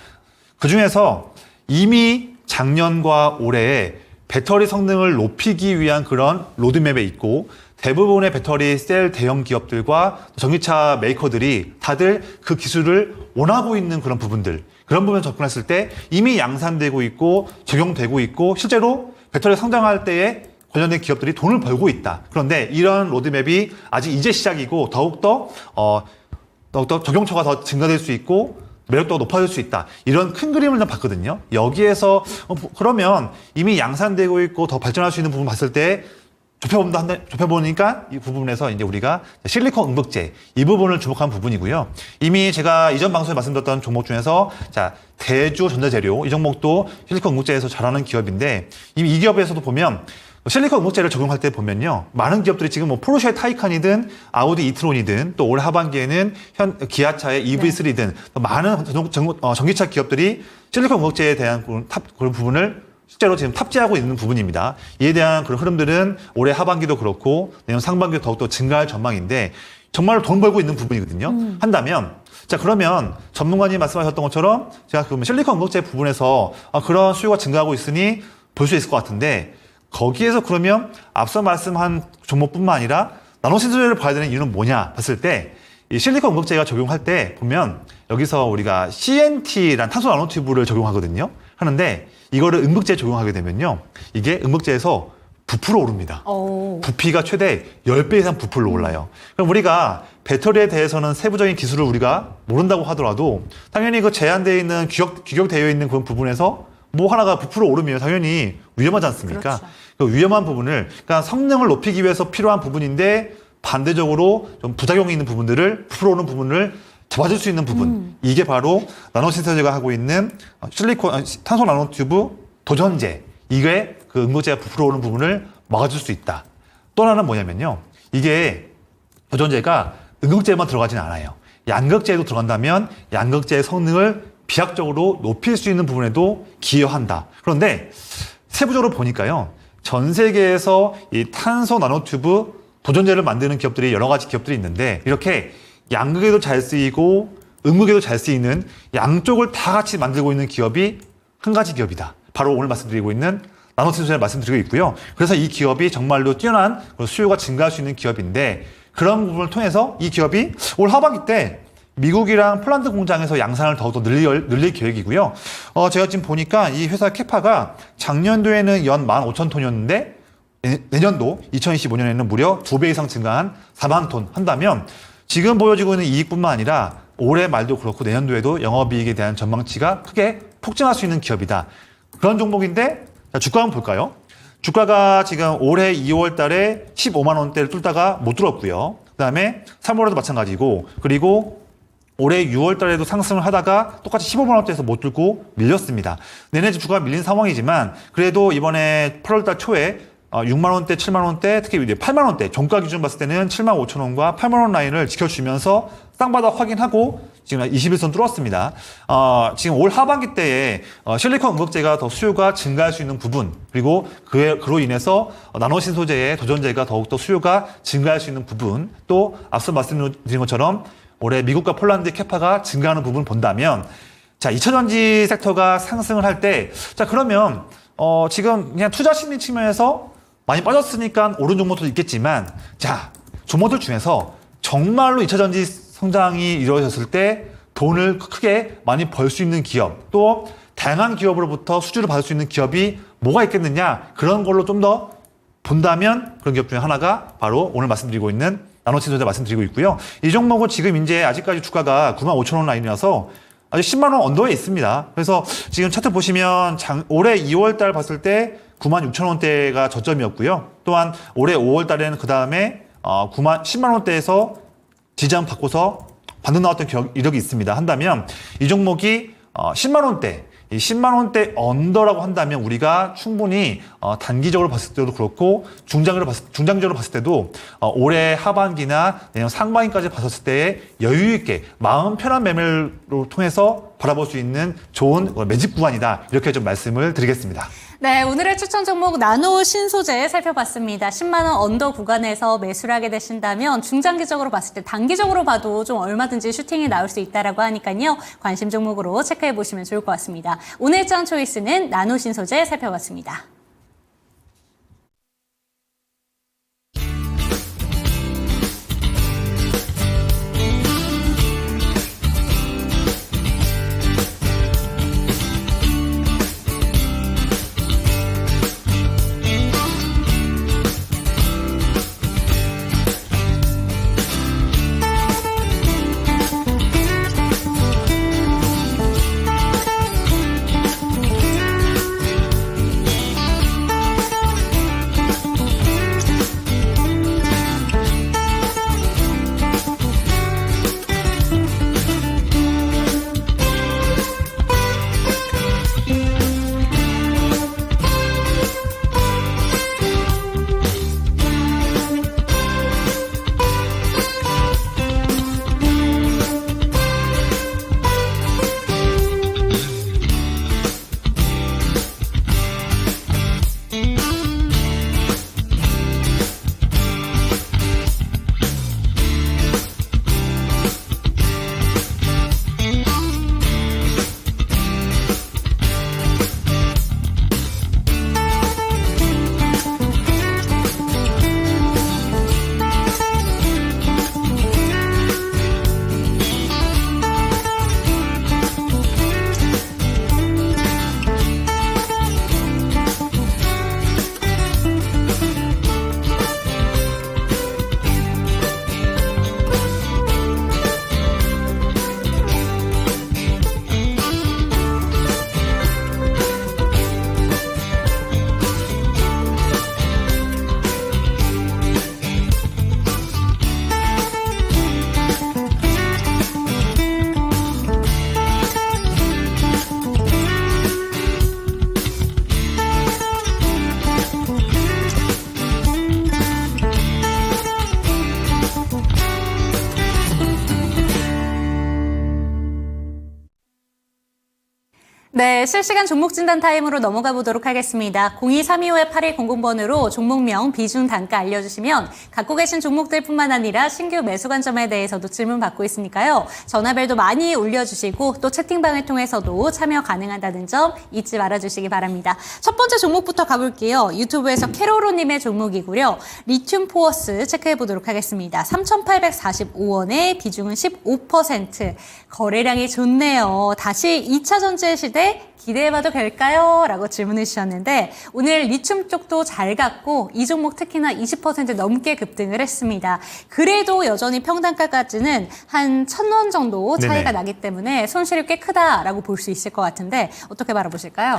그 중에서 이미 작년과 올해에 배터리 성능을 높이기 위한 그런 로드맵에 있고 대부분의 배터리 셀 대형 기업들과 전기차 메이커들이 다들 그 기술을 원하고 있는 그런 부분들, 그런 부분에 접근했을 때 이미 양산되고 있고 적용되고 있고 실제로 배터리 성장할 때에 관련된 기업들이 돈을 벌고 있다. 그런데 이런 로드맵이 아직 이제 시작이고 더욱더 적용처가 더 증가될 수 있고 매력도가 높아질 수 있다. 이런 큰 그림을 좀 봤거든요. 여기에서 그러면 이미 양산되고 있고 더 발전할 수 있는 부분 봤을 때 좁혀보니까 이 부분에서 이제 우리가 실리콘 음극재 이 부분을 주목한 부분이고요. 이미 제가 이전 방송에 말씀드렸던 종목 중에서 대주 전자재료 이 종목도 실리콘 음극재에서 잘하는 기업인데 이미 이 기업에서도 보면 실리콘 음극재를 적용할 때 보면요. 많은 기업들이 지금 포르쉐 타이칸이든 아우디 이트론이든 또 올 하반기에는 기아차의 EV3든 많은 전기차 기업들이 실리콘 음극재에 대한 그런 부분을 실제로 지금 탑재하고 있는 부분입니다. 이에 대한 그런 흐름들은 올해 하반기도 그렇고 내년 상반기도 더욱더 증가할 전망인데 정말로 돈 벌고 있는 부분이거든요. 한다면 그러면 전문가님 말씀하셨던 것처럼 제가 그러면 실리콘 음극재 부분에서 그런 수요가 증가하고 있으니 볼 수 있을 것 같은데 거기에서 그러면 앞서 말씀한 종목뿐만 아니라 나노신소재를 봐야 되는 이유는 뭐냐 봤을 때 이 실리콘 음극재가 적용할 때 보면 여기서 우리가 CNT란 탄소 나노튜브를 적용하거든요. 하는데 이거를 음극재에 적용하게 되면요. 이게 음극재에서 부풀어 오릅니다. 부피가 최대 10배 이상 부풀어 올라요. 그럼 우리가 배터리에 대해서는 세부적인 기술을 우리가 모른다고 하더라도 당연히 그 제한되어 있는 규격되어 있는 그런 부분에서 하나가 부풀어 오르면 당연히 위험하지 않습니까? 그렇죠. 그 위험한 부분을, 그러니까 성능을 높이기 위해서 필요한 부분인데 반대적으로 좀 부작용이 있는 부분들을, 부풀어 오는 부분을 잡아줄 수 있는 부분. 이게 바로 나노신소재가 하고 있는 탄소 나노튜브 도전제. 이게 그 음극재가 부풀어 오는 부분을 막아줄 수 있다. 또 하나는 뭐냐면요. 이게 도전제가 음극재만 들어가진 않아요. 양극재에도 들어간다면 양극재의 성능을 비약적으로 높일 수 있는 부분에도 기여한다. 그런데 세부적으로 보니까요. 전 세계에서 이 탄소 나노튜브 도전제를 만드는 기업들이 여러 가지 기업들이 있는데 이렇게 양극에도 잘 쓰이고 음극에도 잘 쓰이는 양쪽을 다 같이 만들고 있는 기업이 한 가지 기업이다. 바로 오늘 말씀드리고 있는 나노신소재를 말씀드리고 있고요. 그래서 이 기업이 정말로 뛰어난 수요가 증가할 수 있는 기업인데 그런 부분을 통해서 이 기업이 올 하반기 때 미국이랑 폴란드 공장에서 양산을 더욱더 늘릴 계획이고요. 제가 지금 보니까 이 회사 캐파가 작년도에는 연 15,000톤이었는데 내년도 2025년에는 무려 2배 이상 증가한 4만 톤 한다면 지금 보여지고 있는 이익뿐만 아니라 올해 말도 그렇고 내년도에도 영업이익에 대한 전망치가 크게 폭증할 수 있는 기업이다. 그런 종목인데 주가 한번 볼까요? 주가가 지금 올해 2월 달에 15만 원대를 뚫다가 못 뚫었고요. 그다음에 3월에도 마찬가지고 그리고 올해 6월 달에도 상승을 하다가 똑같이 15만 원대에서 못 들고 밀렸습니다. 내내 주가가 밀린 상황이지만 그래도 이번에 8월 달 초에 6만 원대, 7만 원대, 특히 이제 8만 원대 종가 기준 봤을 때는 7만 5천 원과 8만 원 라인을 지켜주면서 쌍바닥 확인하고 지금 21선 뚫었습니다. 지금 올 하반기 때에 실리콘 음극재가 더 수요가 증가할 수 있는 부분 그리고 그로 인해서 나노신소재의 도전제가 더욱더 수요가 증가할 수 있는 부분 또 앞서 말씀드린 것처럼 올해 미국과 폴란드 캐파가 증가하는 부분을 본다면 자 2차전지 섹터가 상승을 할 때 자 그러면 지금 그냥 투자 심리 측면에서 많이 빠졌으니까 오른 종목도 있겠지만 자 종목들 중에서 정말로 2차전지 성장이 이루어졌을 때 돈을 크게 많이 벌 수 있는 기업 또 다양한 기업으로부터 수주를 받을 수 있는 기업이 뭐가 있겠느냐 그런 걸로 좀 더 본다면 그런 기업 중에 하나가 바로 오늘 말씀드리고 있는 나노신소재 말씀드리고 있고요. 이 종목은 지금 이제 아직까지 주가가 9만 5천 원 라인이라서 아직 10만 원 언더에 있습니다. 그래서 지금 차트 보시면 올해 2월 달 봤을 때 9만 6천 원대가 저점이었고요. 또한 올해 5월 달에는 그 다음에 10만 원대에서 지지한 받고서 반등 나왔던 이력이 있습니다. 한다면 이 종목이 10만 원대, 이 10만 원대 언더라고 한다면 우리가 충분히 단기적으로 봤을 때도 그렇고 중장기적으로 봤을 때도 올해 하반기나 내년 상반기까지 봤을 때 여유 있게 마음 편한 매매를 통해서 바라볼 수 있는 좋은 매집 구간이다. 이렇게 좀 말씀을 드리겠습니다. 네, 오늘의 추천 종목 나노 신소재 살펴봤습니다. 10만 원 언더 구간에서 매수를 하게 되신다면 중장기적으로 봤을 때 단기적으로 봐도 좀 얼마든지 슈팅이 나올 수 있다라고 하니까요. 관심 종목으로 체크해 보시면 좋을 것 같습니다. 오늘 장 초이스는 나노 신소재 살펴봤습니다. 네, 실시간 종목 진단 타임으로 넘어가 보도록 하겠습니다. 02-325-8100번으로 종목명, 비중, 단가 알려주시면 갖고 계신 종목들뿐만 아니라 신규 매수 관점에 대해서도 질문 받고 있으니까요. 전화벨도 많이 올려주시고 또 채팅방을 통해서도 참여 가능하다는 점 잊지 말아주시기 바랍니다. 첫 번째 종목부터 가볼게요. 유튜브에서 캐로로님의 종목이고요. 리튬 포어스 체크해 보도록 하겠습니다. 3,845원에 비중은 15%. 거래량이 좋네요. 다시 2차 전지의 시대 기대해봐도 될까요? 라고 질문을 주셨는데 오늘 리튬 쪽도 잘 갔고 이 종목 특히나 20% 넘게 급등을 했습니다. 그래도 여전히 평단가까지는 한 1,000원 정도 차이가 나기 때문에 손실이 꽤 크다라고 볼 수 있을 것 같은데 어떻게 바라보실까요?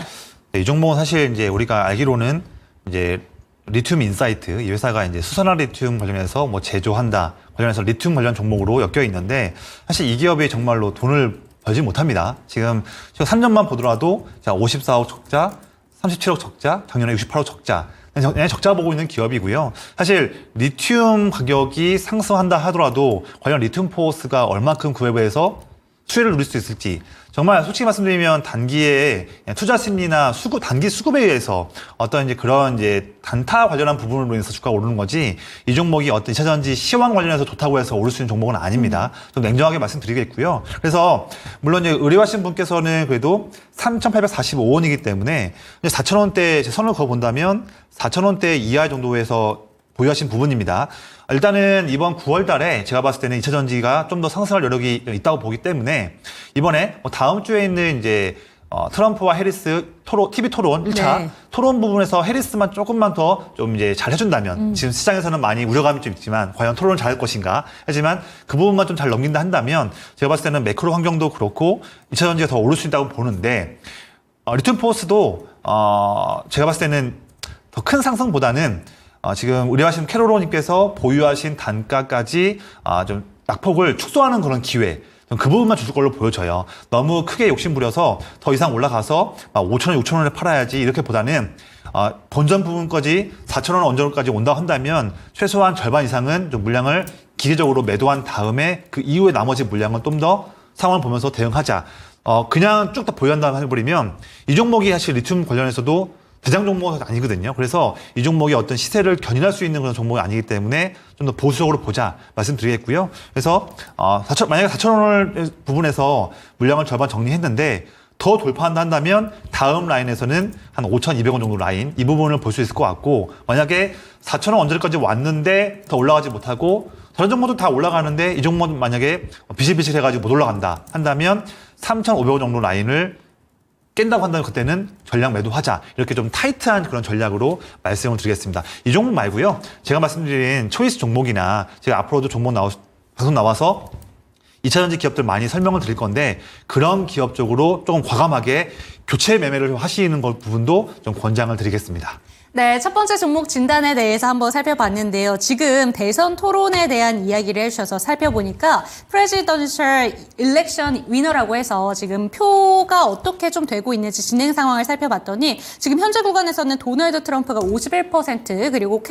네, 이 종목은 사실 이제 우리가 알기로는 이제 리튬 인사이트, 이 회사가 이제 수산화 리튬 관련해서 뭐 제조한다 관련해서 리튬 관련 종목으로 엮여 있는데 사실 이 기업이 정말로 돈을 벌지 못합니다. 지금 3년만 보더라도 54억 적자, 37억 적자, 작년에 68억 적자. 그냥 적자 보고 있는 기업이고요. 사실 리튬 가격이 상승한다 하더라도 과연 리튬 포스가 얼마큼 그 외부에서 수혜를 누릴 수 있을지 정말 솔직히 말씀드리면 단기에 투자 심리나 단기 수급에 의해서 어떤 이제 그런 이제 단타 관련한 부분으로 인해서 주가가 오르는 거지 이 종목이 어떤 2차전지 시황 관련해서 좋다고 해서 오를 수 있는 종목은 아닙니다. 좀 냉정하게 말씀드리겠고요. 그래서 물론 이제 의뢰하신 분께서는 그래도 3,845원이기 때문에 4,000원대 선을 그어본다면 4,000원대 이하 정도에서 보유하신 부분입니다. 일단은 이번 9월 달에 제가 봤을 때는 2차전지가 좀 더 상승할 여력이 있다고 보기 때문에 이번에 다음 주에 있는 이제 트럼프와 해리스 TV 토론 1차 네. 토론 부분에서 해리스만 조금만 더 좀 이제 잘 해준다면 지금 시장에서는 많이 우려감이 좀 있지만 과연 토론을 잘할 것인가 하지만 그 부분만 좀 잘 넘긴다 한다면 제가 봤을 때는 매크로 환경도 그렇고 2차전지가 더 오를 수 있다고 보는데 리튬 포스도 제가 봤을 때는 더 큰 상승보다는 지금 의뢰하신 캐로로님께서 보유하신 단가까지 좀 낙폭을 축소하는 그런 기회 그 부분만 줄 걸로 보여져요. 너무 크게 욕심부려서 더 이상 올라가서 5,000원, 6,000원에 팔아야지 이렇게 보다는 본전 부분까지 4,000원 언저리까지 온다 한다면 최소한 절반 이상은 좀 물량을 기계적으로 매도한 다음에 그 이후에 나머지 물량은 좀 더 상황을 보면서 대응하자. 그냥 쭉 다 보유한다 해버리면 이 종목이 사실 리튬 관련해서도 대장 종목은 아니거든요. 그래서 이 종목이 어떤 시세를 견인할 수 있는 그런 종목이 아니기 때문에 좀 더 보수적으로 보자 말씀드리겠고요. 그래서 만약에 4,000원을 부분에서 물량을 절반 정리했는데 더 돌파한다 한다면 다음 라인에서는 한 5,200원 정도 라인 이 부분을 볼 수 있을 것 같고 만약에 4,000원 언저리까지 왔는데 더 올라가지 못하고 다른 종목도 다 올라가는데 이 종목은 만약에 비실비실해가지고 못 올라간다 한다면 3,500원 정도 라인을 깬다고 한다면 그때는 전략 매도하자. 이렇게 좀 타이트한 그런 전략으로 말씀을 드리겠습니다. 이 종목 말고요. 제가 말씀드린 초이스 종목이나 제가 앞으로도 방송 나와서 2차전지 기업들 많이 설명을 드릴 건데 그런 기업 쪽으로 조금 과감하게 교체 매매를 하시는 부분도 좀 권장을 드리겠습니다. 네, 첫 번째 종목 진단에 대해서 한번 살펴봤는데요. 지금 대선 토론에 대한 이야기를 해주셔서 살펴보니까 프레지던셜 일렉션 위너라고 해서 지금 표가 어떻게 좀 되고 있는지 진행 상황을 살펴봤더니 지금 현재 구간에서는 도널드 트럼프가 51% 그리고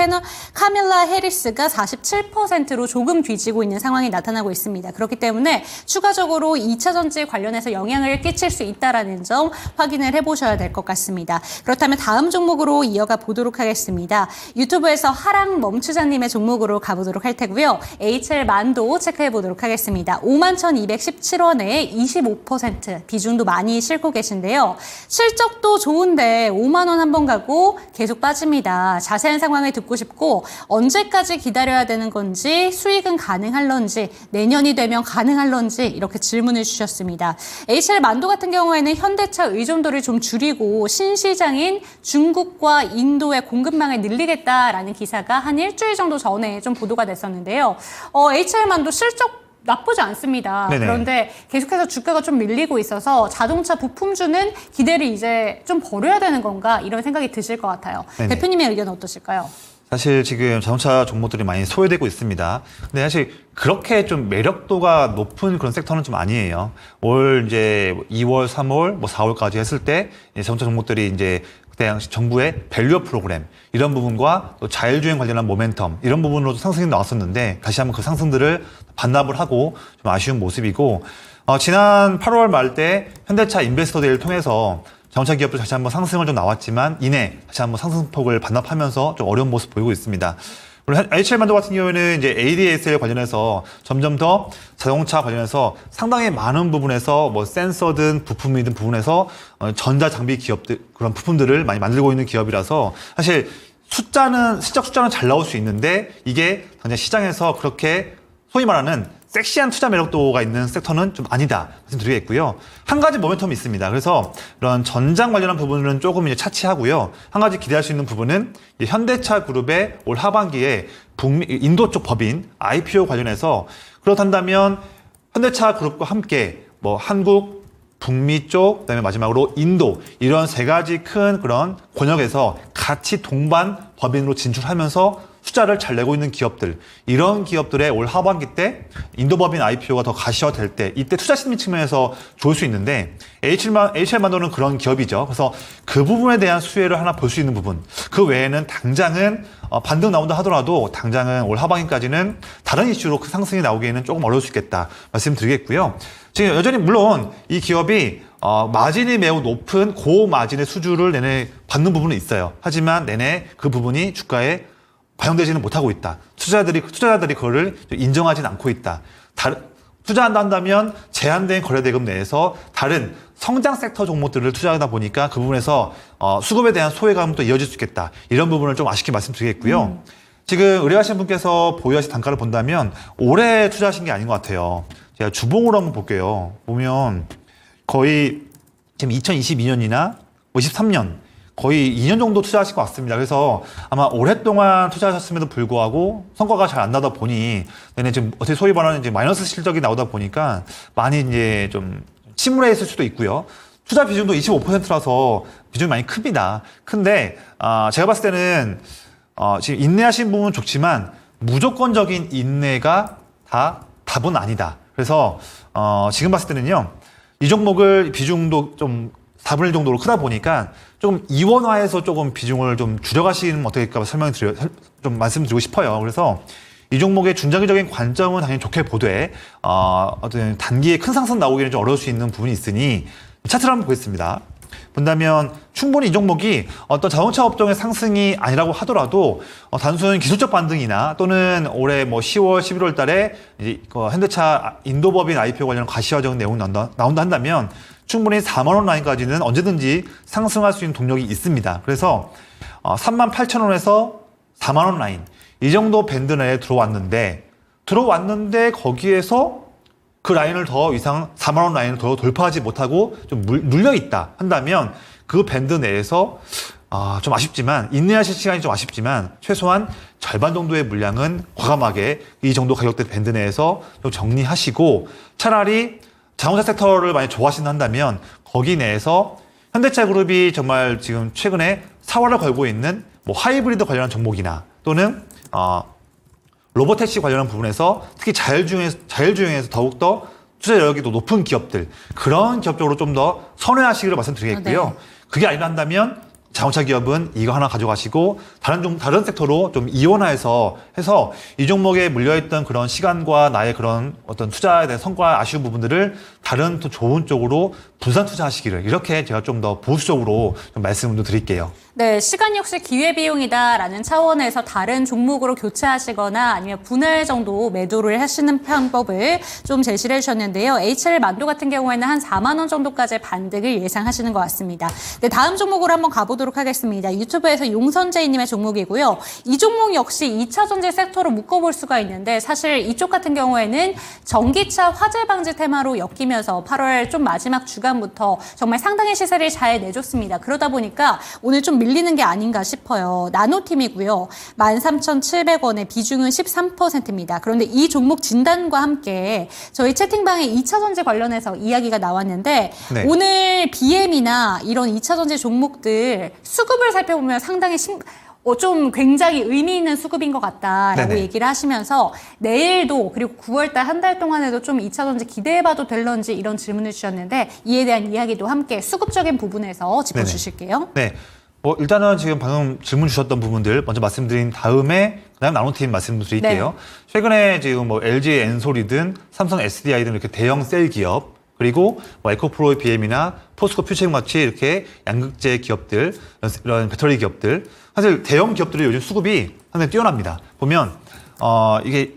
카밀라 해리스가 47%로 조금 뒤지고 있는 상황이 나타나고 있습니다. 그렇기 때문에 추가적으로 2차 전지 관련해서 영향을 끼칠 수 있다는 점 확인을 해보셔야 될 것 같습니다. 그렇다면 다음 종목으로 이어가 보도록 하겠습니다. 유튜브에서 하랑 멈추자님의 종목으로 가보도록 할 테고요. HL만도 체크해 보도록 하겠습니다. 51,217원에 25% 비중도 많이 싣고 계신데요. 실적도 좋은데 5만 원 한번 가고 계속 빠집니다. 자세한 상황을 듣고 싶고 언제까지 기다려야 되는 건지 수익은 가능할런지 내년이 되면 가능할런지 이렇게 질문을 주셨습니다. HL만도 같은 경우에는 현대차 의존도를 좀 줄이고 신시장인 중국과 인도의 공급망을 늘리겠다라는 기사가 한 일주일 정도 전에 좀 보도가 됐었는데요. HL만도 실적 나쁘지 않습니다. 네네. 그런데 계속해서 주가가 좀 밀리고 있어서 자동차 부품주는 기대를 이제 좀 버려야 되는 건가 이런 생각이 드실 것 같아요. 네네. 대표님의 의견은 어떠실까요? 사실 지금 자동차 종목들이 많이 소외되고 있습니다. 근데 사실 그렇게 좀 매력도가 높은 그런 섹터는 좀 아니에요. 올 이제 2월, 3월, 4월까지 했을 때 자동차 종목들이 이제 그때 당시 정부의 밸류업 프로그램 이런 부분과 또 자율주행 관련한 모멘텀 이런 부분으로 상승이 나왔었는데 다시 한번 그 상승들을 반납을 하고 좀 아쉬운 모습이고 지난 8월 말 때 현대차 인베스터 데이를 통해서 자동차 기업들 다시 한번 상승을 좀 나왔지만 이내 다시 한번 상승폭을 반납하면서 좀 어려운 모습 보이고 있습니다. 물론 HL만도 같은 경우에는 이제 ADASL 관련해서 점점 더 자동차 관련해서 상당히 많은 부분에서 뭐 센서든 부품이든 부분에서 전자 장비 기업들 그런 부품들을 많이 만들고 있는 기업이라서 사실 실적 숫자는 잘 나올 수 있는데 이게 당장 시장에서 그렇게 소위 말하는 섹시한 투자 매력도가 있는 섹터는 좀 아니다 말씀드리겠고요. 한 가지 모멘텀이 있습니다. 그래서 이런 전장 관련한 부분은 조금 이제 차치하고요. 한 가지 기대할 수 있는 부분은 현대차 그룹의 올 하반기에 인도 쪽 법인 IPO 관련해서 그렇단다면 현대차 그룹과 함께 뭐 한국, 북미 쪽, 그다음에 마지막으로 인도 이런 세 가지 큰 그런 권역에서 같이 동반 법인으로 진출하면서 투자를 잘 내고 있는 기업들, 이런 기업들의 올 하반기 때 인도법인 IPO가 더 가시화될 때 이때 투자 심리 측면에서 좋을 수 있는데 HL만도는 그런 기업이죠. 그래서 그 부분에 대한 수혜를 하나 볼 수 있는 부분, 그 외에는 당장은 반등 나온다 하더라도 당장은 올 하반기까지는 다른 이슈로 그 상승이 나오기에는 조금 어려울 수 있겠다 말씀드리겠고요. 지금 여전히 물론 이 기업이 마진이 매우 높은 고마진의 수주를 내내 받는 부분은 있어요. 하지만 내내 그 부분이 주가에 반영되지는 못하고 있다. 투자자들이 그거를 인정하지는 않고 있다. 투자한다 한다면 제한된 거래대금 내에서 다른 성장 섹터 종목들을 투자하다 보니까 그 부분에서 수급에 대한 소외감도 이어질 수 있겠다. 이런 부분을 좀 아쉽게 말씀드리겠고요. 지금 의뢰하신 분께서 보유하신 단가를 본다면 올해 투자하신 게 아닌 것 같아요. 제가 주봉으로 한번 볼게요. 보면 거의 지금 2022년이나 23년 거의 2년 정도 투자하신 것 같습니다. 그래서 아마 오랫동안 투자하셨음에도 불구하고 성과가 잘 안 나다 보니 내내 지금 어떻게 소위 말하는 이제 마이너스 실적이 나오다 보니까 많이 이제 좀 침울해 있을 수도 있고요. 투자 비중도 25%라서 비중이 많이 큽니다. 근데 제가 봤을 때는 지금 인내하신 부분은 좋지만 무조건적인 인내가 다 답은 아니다. 그래서 지금 봤을 때는요, 이 종목을 비중도 좀 4분의 1 정도로 크다 보니까 조금 이원화해서 조금 비중을 좀 줄여가시면 어떨까 좀 말씀드리고 싶어요. 그래서 이 종목의 중장기적인 관점은 당연히 좋게 보되 어떤 단기에 큰 상승 나오기는 좀 어려울 수 있는 부분이 있으니 차트를 한번 보겠습니다. 본다면 충분히 이 종목이 어떤 자동차 업종의 상승이 아니라고 하더라도 단순 기술적 반등이나 또는 올해 뭐 10월, 11월 달에 이제 현대차 인도법인 IPO 관련 가시화적인 내용이 나온다 한다면 충분히 4만 원 라인까지는 언제든지 상승할 수 있는 동력이 있습니다. 그래서 38,000원에서 4만 원 라인 이 정도 밴드 내에 들어왔는데 거기에서 그 라인을 더 이상 4만 원 라인을 더 돌파하지 못하고 좀 눌려 있다 한다면 그 밴드 내에서 좀 아쉽지만 인내하실 시간이 좀 아쉽지만 최소한 절반 정도의 물량은 과감하게 이 정도 가격대 밴드 내에서 좀 정리하시고 차라리 자동차 섹터를 많이 좋아하신다 한다면 거기 내에서 현대차 그룹이 정말 지금 최근에 사활을 걸고 있는 뭐 하이브리드 관련한 종목이나 또는 로보택시 관련한 부분에서 특히 자율주행에서 더욱더 투자 여력이 더 높은 기업들, 그런 기업 쪽으로 좀 더 선회하시기를 말씀드리겠고요. 네. 그게 아니라 한다면 자동차 기업은 이거 하나 가져가시고 다른 섹터로 좀 이원화해서 이 종목에 물려있던 그런 시간과 나의 그런 어떤 투자에 대한 성과 아쉬운 부분들을 다른 더 좋은 쪽으로 분산 투자하시기를, 이렇게 제가 좀 더 보수적으로 좀 말씀을 드릴게요. 네, 시간 역시 기회비용이다라는 차원에서 다른 종목으로 교체하시거나 아니면 분할 정도 매도를 하시는 방법을 좀 제시를 해주셨는데요. HL만도 같은 경우에는 한 4만 원 정도까지 반등을 예상하시는 것 같습니다. 네, 다음 종목으로 한번 가보도록 하겠습니다. 유튜브에서 용선재님의 종목이고요. 이 종목 역시 2차 전지 섹터로 묶어볼 수가 있는데 사실 이쪽 같은 경우에는 전기차 화재 방지 테마로 엮이면서 8월 좀 마지막 주간부터 정말 상당히 시세를 잘 내줬습니다. 그러다 보니까 오늘 좀 밀리는 게 아닌가 싶어요. 나노팀이고요. 13,700원에 비중은 13%입니다. 그런데 이 종목 진단과 함께 저희 채팅방에 2차 전지 관련해서 이야기가 나왔는데 네. 오늘 BM이나 이런 2차 전지 종목들 수급을 살펴보면 상당히 좀 굉장히 의미 있는 수급인 것 같다라고 네네. 얘기를 하시면서 내일도 그리고 9월달 한 달 동안에도 좀 2차 전지 기대해봐도 될런지 이런 질문을 주셨는데 이에 대한 이야기도 함께 수급적인 부분에서 짚어주실게요. 네. 뭐 일단은 지금 방금 질문 주셨던 부분들 먼저 말씀드린 다음에 그다음 나노팀 말씀드릴게요. 네. 최근에 지금 뭐 LG 엔솔이든 삼성 SDI 등 이렇게 대형 셀 기업, 그리고 뭐 에코프로 BM이나 포스코 퓨처엠 같이 이렇게 양극재 기업들, 이런 배터리 기업들, 사실 대형 기업들이 요즘 수급이 상당히 뛰어납니다. 보면 이게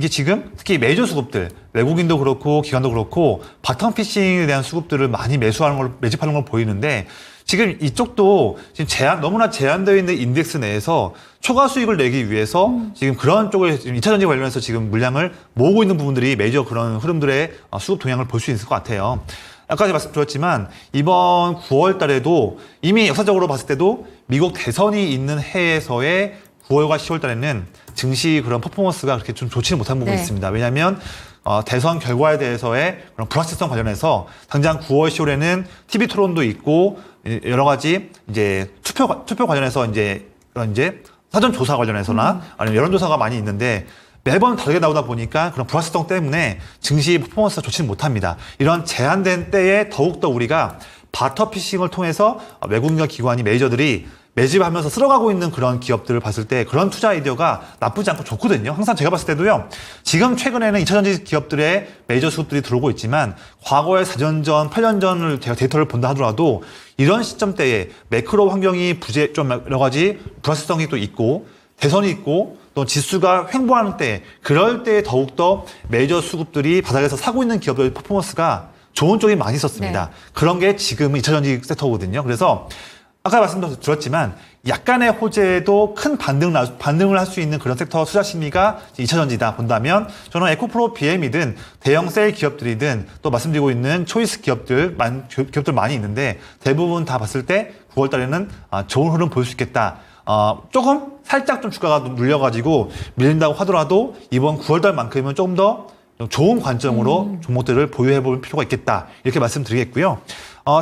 지금 특히 메이저 수급들, 외국인도 그렇고 기관도 그렇고 바텀 피싱에 대한 수급들을 많이 매집하는 걸 보이는데, 지금 이쪽도 지금 너무나 제한되어 있는 인덱스 내에서 초과 수익을 내기 위해서 지금 그런 쪽에 지금 2차 전지 관련해서 지금 물량을 모으고 있는 부분들이 메이저 그런 흐름들의 수급 동향을 볼 수 있을 것 같아요. 아까 말씀드렸지만 이번 9월 달에도 이미 역사적으로 봤을 때도 미국 대선이 있는 해에서의 9월과 10월 달에는 증시 그런 퍼포먼스가 그렇게 좀 좋지는 못한 부분이 네. 있습니다. 왜냐하면 대선 결과에 대해서의 그런 불확실성 관련해서 당장 9월, 10월에는 TV 토론도 있고 여러 가지 이제 투표 관련해서 이제 사전 조사 관련해서나 아니면 여론조사가 많이 있는데 매번 다르게 나오다 보니까 그런 불확실성 때문에 증시 퍼포먼스가 좋지는 못합니다. 이런 제한된 때에 더욱더 우리가 바터피싱을 통해서 외국인과 기관이 메이저들이 매집하면서 쓸어가고 있는 그런 기업들을 봤을 때 그런 투자 아이디어가 나쁘지 않고 좋거든요. 항상 제가 봤을 때도요. 지금 최근에는 2차전지 기업들의 메이저 수급들이 들어오고 있지만 과거의 4년 전, 8년 전을 제가 데이터를 본다 하더라도 이런 시점대에 매크로 환경이 좀 여러 가지 불확실성이 또 있고 대선이 있고 또 지수가 횡보하는 때 그럴 때 더욱더 메이저 수급들이 바닥에서 사고 있는 기업들의 퍼포먼스가 좋은 쪽이 많이 있었습니다. 네. 그런 게 지금은 2차전지 섹터거든요. 그래서 아까 말씀드렸지만 약간의 호재도 큰 반등을 할 수 있는 그런 섹터 투자 심리가 2차전지다 본다면 저는 에코프로 BM이든 대형 셀 기업들이든 또 말씀드리고 있는 초이스 기업들 많이 있는데 대부분 다 봤을 때 9월 달에는 좋은 흐름 보일 수 있겠다. 조금 살짝 좀 주가가 눌려가지고 밀린다고 하더라도 이번 9월 달만큼은 조금 더 좋은 관점으로 종목들을 보유해 볼 필요가 있겠다. 이렇게 말씀드리겠고요.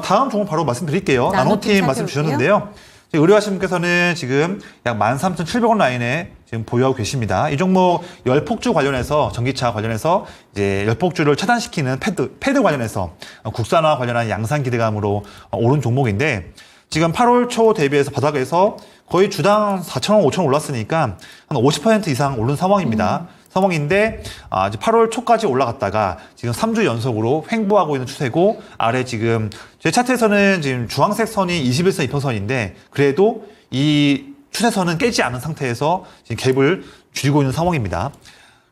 다음 종목 바로 말씀드릴게요. 나노팀 말씀 주셨는데요. 의뢰하신 분께서는 지금 약 13,700원 라인에 지금 보유하고 계십니다. 이 종목 열폭주 관련해서 전기차 관련해서 이제 열폭주를 차단시키는 패드 관련해서 국산화 관련한 양산 기대감으로 오른 종목인데 지금 8월 초 대비해서 바닥에서 거의 주당 4,000원, 5,000원 올랐으니까 한 50% 이상 오른 상황입니다. 상황인데 이제 8월 초까지 올라갔다가 지금 3주 연속으로 횡보하고 있는 추세고 아래 지금 제 차트에서는 지금 주황색 선이 21선 이평선인데 그래도 이 추세선은 깨지 않은 상태에서 지금 갭을 줄이고 있는 상황입니다.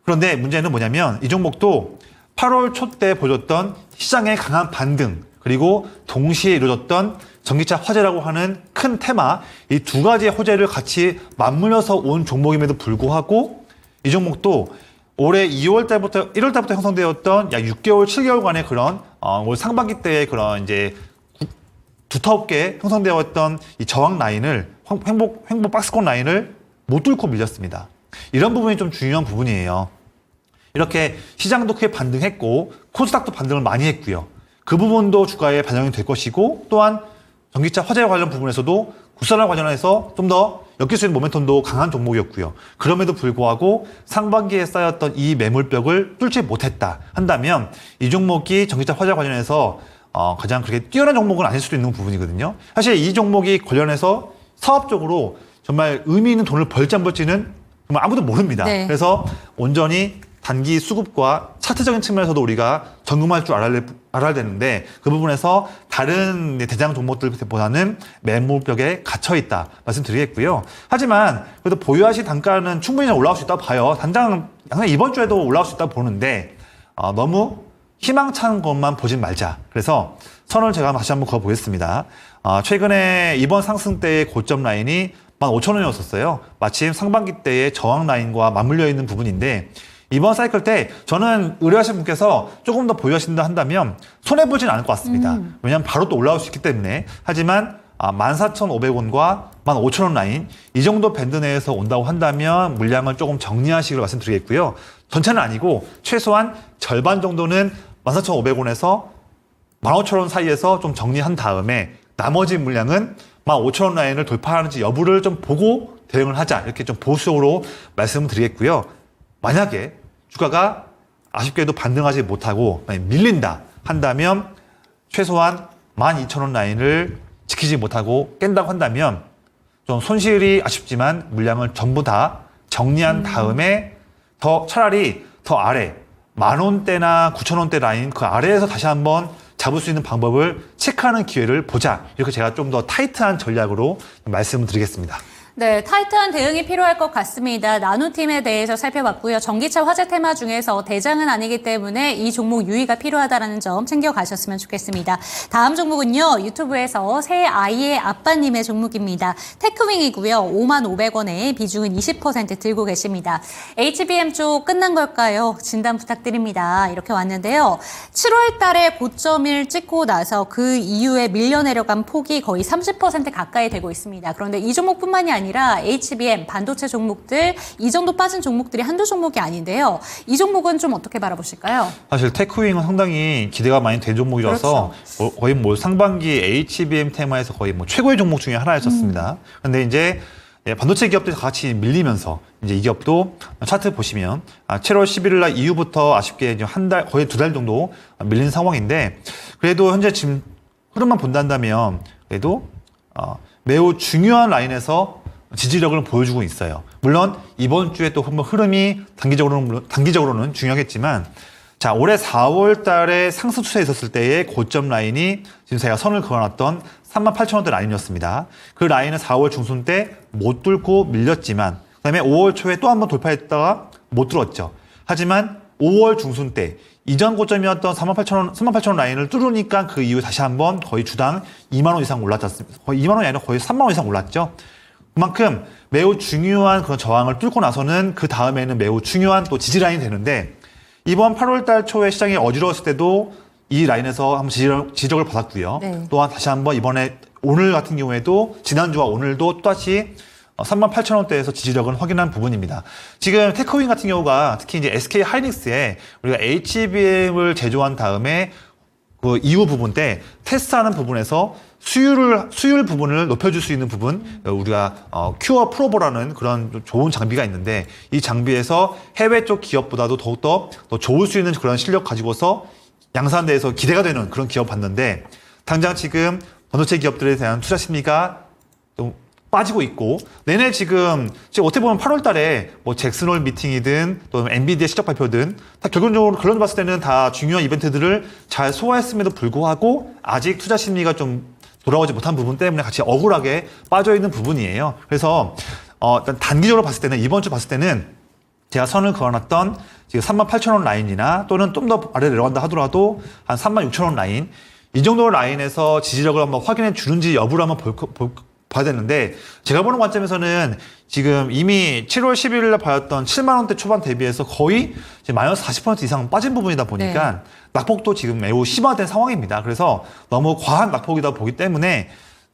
그런데 문제는 뭐냐면 이 종목도 8월 초 때 보여줬던 시장의 강한 반등 그리고 동시에 이루어졌던 전기차 화재라고 하는 큰 테마 이 두 가지의 호재를 같이 맞물려서 온 종목임에도 불구하고 이 종목도 올해 2월 달부터 1월 달부터 형성되었던 약 6개월, 7개월간의 그런 올 상반기 때의 그런 이제 두텁게 형성되어 있던 이 저항 라인을 횡보 박스권 라인을 못 뚫고 밀렸습니다. 이런 부분이 좀 중요한 부분이에요. 이렇게 시장도 크게 반등했고 코스닥도 반등을 많이 했고요. 그 부분도 주가에 반영이 될 것이고 또한 전기차 화재 관련 부분에서도 국산화 관련해서 좀 더 엮일 수 있는 모멘텀도 강한 종목이었고요. 그럼에도 불구하고 상반기에 쌓였던 이 매물벽을 뚫지 못했다 한다면 이 종목이 전기차 화재 관련해서 가장 그렇게 뛰어난 종목은 아닐 수도 있는 부분이거든요. 사실 이 종목이 관련해서 사업적으로 정말 의미 있는 돈을 벌지 안 벌지는 정말 아무도 모릅니다. 네. 그래서 온전히 단기 수급과 차트적인 측면에서도 우리가 점검할 줄 알아야 되는데 그 부분에서 다른 대장 종목들보다는 매물벽에 갇혀 있다 말씀드리겠고요. 하지만 그래도 보유하실 단가는 충분히 올라올 수 있다고 봐요. 당장 이번 주에도 올라올 수 있다고 보는데 너무 희망찬 것만 보진 말자. 그래서 선을 제가 다시 한번 그어보겠습니다. 최근에 이번 상승 때의 고점 라인이 15,000원이었었어요. 마침 상반기 때의 저항 라인과 맞물려 있는 부분인데 이번 사이클 때 저는 의뢰하신 분께서 조금 더 보유하신다 한다면 손해보진 않을 것 같습니다. 왜냐하면 바로 또 올라올 수 있기 때문에. 하지만 14,500원과 15,000원 라인 이 정도 밴드 내에서 온다고 한다면 물량을 조금 정리하시기로 말씀드리겠고요. 전체는 아니고 최소한 절반 정도는 14,500원에서 15,000원 사이에서 좀 정리한 다음에 나머지 물량은 15,000원 라인을 돌파하는지 여부를 좀 보고 대응을 하자. 이렇게 좀 보수적으로 말씀을 드리겠고요. 만약에 주가가 아쉽게도 반등하지 못하고 밀린다 한다면 최소한 12,000원 라인을 지키지 못하고 깬다고 한다면 좀 손실이 아쉽지만 물량을 전부 다 정리한 다음에 차라리 더 아래 10,000원대나 9,000원대 라인 그 아래에서 다시 한번 잡을 수 있는 방법을 체크하는 기회를 보자. 이렇게 제가 좀 더 타이트한 전략으로 말씀을 드리겠습니다. 네, 타이트한 대응이 필요할 것 같습니다. 나노팀에 대해서 살펴봤고요. 전기차 화재 테마 중에서 대장은 아니기 때문에 이 종목 유의가 필요하다는 점 챙겨가셨으면 좋겠습니다. 다음 종목은요. 유튜브에서 새 아이의 아빠님의 종목입니다. 테크윙이고요. 55,500원에 비중은 20% 들고 계십니다. HBM 쪽 끝난 걸까요? 진단 부탁드립니다. 이렇게 왔는데요. 7월 달에 고점을 찍고 나서 그 이후에 밀려 내려간 폭이 거의 30% 가까이 되고 있습니다. 그런데 이 종목뿐만이 아니라 아니라 HBM, 반도체 종목들 이 정도 빠진 종목들이 한두 종목이 아닌데요. 이 종목은 좀 어떻게 바라보실까요? 사실 테크윙은 상당히 기대가 많이 된 종목이라서 거의 뭐 상반기 HBM 테마에서 거의 뭐 최고의 종목 중에 하나였었습니다. 그런데 이제 반도체 기업들이 같이 밀리면서 이제 이 기업도 차트 보시면 7월 11일 날 이후부터 아쉽게 이제 한 달, 거의 2달 정도 밀린 상황인데 그래도 현재 지금 흐름만 본다면 그래도 매우 중요한 라인에서 지지력을 보여주고 있어요. 물론 이번 주에 또 한번 흐름이 단기적으로는 중요하겠지만 자, 올해 4월 달에 상승 추세에 있었을 때의 고점 라인이 지금 제가 선을 그어놨던 38,000원대 라인이었습니다. 그 라인은 4월 중순 때 못 뚫고 밀렸지만 그다음에 5월 초에 또 한번 돌파했다가 못 뚫었죠. 하지만 5월 중순 때 이전 고점이었던 38,000원 라인을 뚫으니까 그 이후 다시 한번 거의 주당 2만 원 이상 올랐지 않습니까? 거의 2만 원이 아니라 거의 3만 원 이상 올랐죠. 그만큼 매우 중요한 그런 저항을 뚫고 나서는 그 다음에는 매우 중요한 또 지지 라인이 되는데 이번 8월 달 초에 시장이 어지러웠을 때도 이 라인에서 한번 지지력을 받았고요. 네. 또한 다시 한번 이번에 오늘 같은 경우에도 지난주와 오늘도 또다시 38,000원대에서 지지력을 확인한 부분입니다. 지금 테크윙 같은 경우가 특히 이제 SK 하이닉스에 우리가 HBM을 제조한 다음에 그 이후 부분 때 테스트하는 부분에서 수율 부분을 높여줄 수 있는 부분, 우리가 큐어 프로보라는 그런 좋은 장비가 있는데 이 장비에서 해외 쪽 기업보다도 더욱더 더 좋을 수 있는 그런 실력 가지고서 양산대에서 기대가 되는 그런 기업 봤는데 당장 지금 반도체 기업들에 대한 투자 심리가 좀 빠지고 있고 내내 지금 어떻게 보면 8월 달에 뭐 잭슨홀 미팅이든 또 엔비디아 실적 발표든 다 결론적으로 봤을 때는 다 중요한 이벤트들을 잘 소화했음에도 불구하고 아직 투자 심리가 좀 돌아오지 못한 부분 때문에 같이 억울하게 빠져있는 부분이에요. 그래서 일단 단기적으로 봤을 때는 이번 주 봤을 때는 제가 선을 그어놨던 지금 38,000원 라인이나 또는 좀 더 아래로 내려간다 하더라도 한 36,000원 라인 이 정도 라인에서 지지력을 한번 확인해 주는지 여부를 한번 봐야 되는데 제가 보는 관점에서는 지금 이미 7월 11일 날 봐왔던 7만 원대 초반 대비해서 거의 마이너스 40% 이상 빠진 부분이다 보니까 낙폭도 지금 매우 심화된 상황입니다. 그래서 너무 과한 낙폭이다 보기 때문에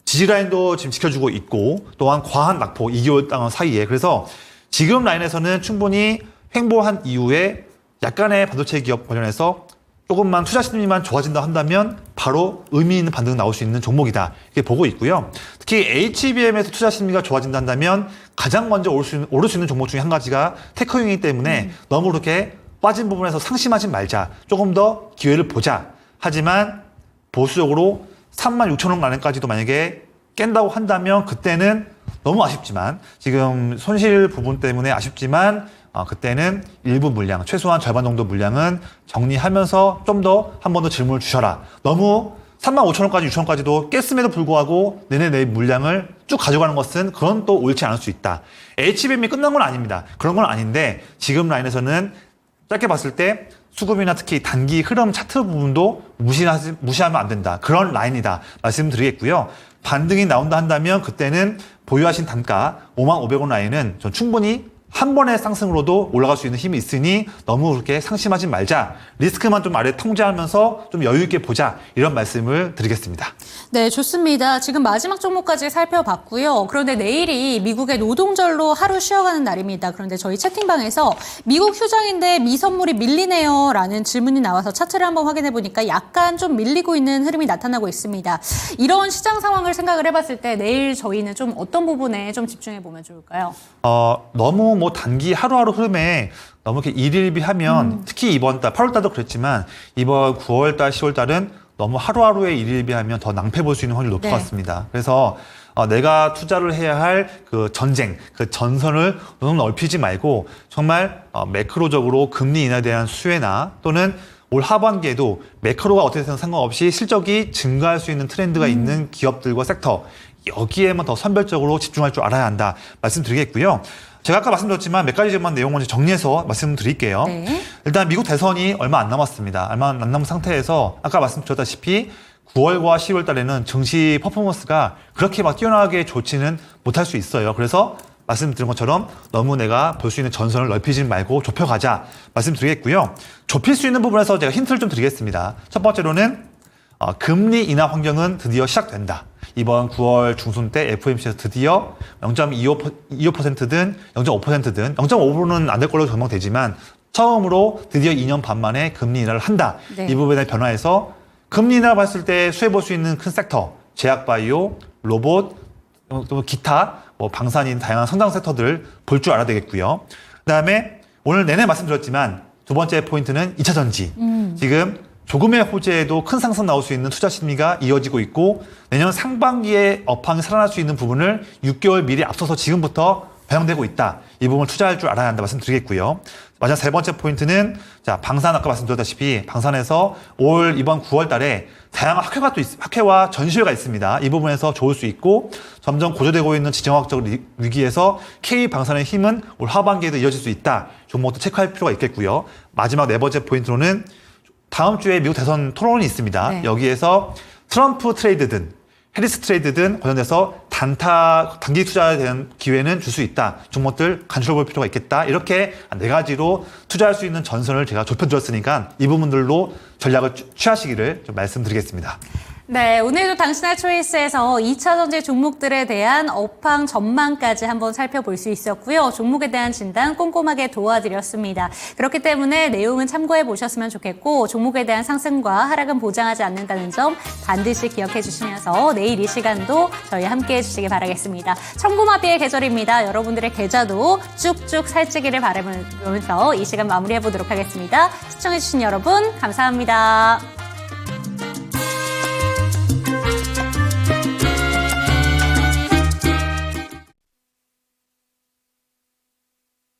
지지라인도 지금 지켜주고 있고 또한 과한 낙폭 2개월 사이에 그래서 지금 라인에서는 충분히 횡보한 이후에 약간의 반도체 기업 관련해서 조금만 투자 심리만 좋아진다 한다면 바로 의미 있는 반등 나올 수 있는 종목이다 이렇게 보고 있고요. 특히 HBM에서 투자 심리가 좋아진다 한다면 가장 먼저 오를 수 있는 종목 중에 한 가지가 테크윙이기 때문에 너무 그렇게 빠진 부분에서 상심하지 말자. 조금 더 기회를 보자. 하지만 보수적으로 36,000원 라인까지도 만약에 깬다고 한다면 그때는 너무 아쉽지만 지금 손실 부분 때문에 아쉽지만 그때는 일부 물량, 최소한 절반 정도 물량은 정리하면서 좀 더 한 번 더 질문을 주셔라. 너무 35,000원까지, 6,000원까지도 깼음에도 불구하고 내내 물량을 쭉 가져가는 것은 그건 또 옳지 않을 수 있다. HBM이 끝난 건 아닙니다. 그런 건 아닌데 지금 라인에서는 짧게 봤을 때 수급이나 특히 단기 흐름 차트 부분도 무시하면 안 된다. 그런 라인이다. 말씀드리겠고요. 반등이 나온다 한다면 그때는 보유하신 단가 55,000원 라인은 전 충분히 한 번의 상승으로도 올라갈 수 있는 힘이 있으니 너무 그렇게 상심하지 말자. 리스크만 좀 아래 통제하면서 좀 여유 있게 보자. 이런 말씀을 드리겠습니다. 네, 좋습니다. 지금 마지막 종목까지 살펴봤고요. 그런데 내일이 미국의 노동절로 하루 쉬어가는 날입니다. 그런데 저희 채팅방에서 미국 휴장인데 미선물이 밀리네요 라는 질문이 나와서 차트를 한번 확인해 보니까 약간 좀 밀리고 있는 흐름이 나타나고 있습니다. 이런 시장 상황을 생각을 해봤을 때 내일 저희는 좀 어떤 부분에 좀 집중해 보면 좋을까요? 너무 뭐 단기 하루하루 흐름에 너무 이렇게 일일비하면 특히 이번 달 8월 달도 그랬지만 이번 9월 달 10월 달은 너무 하루하루에 일일비하면 더 낭패 볼 수 있는 확률이 높을 것 같습니다. 그래서 내가 투자를 해야 할 그 전쟁, 그 전선을 너무 넓히지 말고 정말 매크로적으로 금리 인하에 대한 수혜나 또는 올 하반기에도 매크로가 어떻게 되든 상관없이 실적이 증가할 수 있는 트렌드가 있는 기업들과 섹터 여기에만 더 선별적으로 집중할 줄 알아야 한다 말씀드리겠고요. 제가 아까 말씀드렸지만 몇 가지만 내용 먼저 정리해서 말씀드릴게요. 네. 일단 미국 대선이 얼마 안 남았습니다. 얼마 안 남은 상태에서 아까 말씀드렸다시피 9월과 10월 달에는 증시 퍼포먼스가 그렇게 막 뛰어나게 좋지는 못할 수 있어요. 그래서 말씀드린 것처럼 너무 내가 볼 수 있는 전선을 넓히지 말고 좁혀가자 말씀드리겠고요. 좁힐 수 있는 부분에서 제가 힌트를 좀 드리겠습니다. 첫 번째로는 금리 인하 환경은 드디어 시작된다. 이번 9월 중순 때 FOMC에서 드디어 0.25%든 0.5%든 0.5%는 안 될 걸로 전망되지만 처음으로 드디어 2년 반 만에 금리 인하를 한다. 네. 이 부분에 변화해서 금리 인하 봤을 때 수혜볼 수 있는 큰 섹터, 제약바이오, 로봇, 또 기타, 방산인 다양한 성장 섹터들 볼 줄 알아야 되겠고요. 그다음에 오늘 내내 말씀드렸지만 두 번째 포인트는 2차 전지. 지금 조금의 호재에도 큰 상승 나올 수 있는 투자 심리가 이어지고 있고 내년 상반기에 업황이 살아날 수 있는 부분을 6개월 미리 앞서서 지금부터 반영되고 있다. 이 부분을 투자할 줄 알아야 한다 말씀드리겠고요. 마지막 세 번째 포인트는 방산 아까 말씀드렸다시피 방산에서 이번 9월 달에 다양한 학회와 전시회가 있습니다. 이 부분에서 좋을 수 있고 점점 고조되고 있는 지정학적 위기에서 K방산의 힘은 올 하반기에도 이어질 수 있다. 종목도 체크할 필요가 있겠고요. 마지막 네 번째 포인트로는 다음 주에 미국 대선 토론이 있습니다. 네. 여기에서 트럼프 트레이드든 해리스 트레이드든 관련돼서 단기 투자에 대한 기회는 줄 수 있다. 종목들 간추려볼 필요가 있겠다. 이렇게 네 가지로 투자할 수 있는 전선을 제가 좁혀드렸으니까 이 부분들로 전략을 취하시기를 좀 말씀드리겠습니다. 네, 오늘도 당신의 초이스에서 2차 전지 종목들에 대한 업황 전망까지 한번 살펴볼 수 있었고요. 종목에 대한 진단 꼼꼼하게 도와드렸습니다. 그렇기 때문에 내용은 참고해 보셨으면 좋겠고 종목에 대한 상승과 하락은 보장하지 않는다는 점 반드시 기억해 주시면서 내일 이 시간도 저희 함께 해주시기 바라겠습니다. 청고마비의 계절입니다. 여러분들의 계좌도 쭉쭉 살찌기를 바라면서 이 시간 마무리해 보도록 하겠습니다. 시청해 주신 여러분 감사합니다.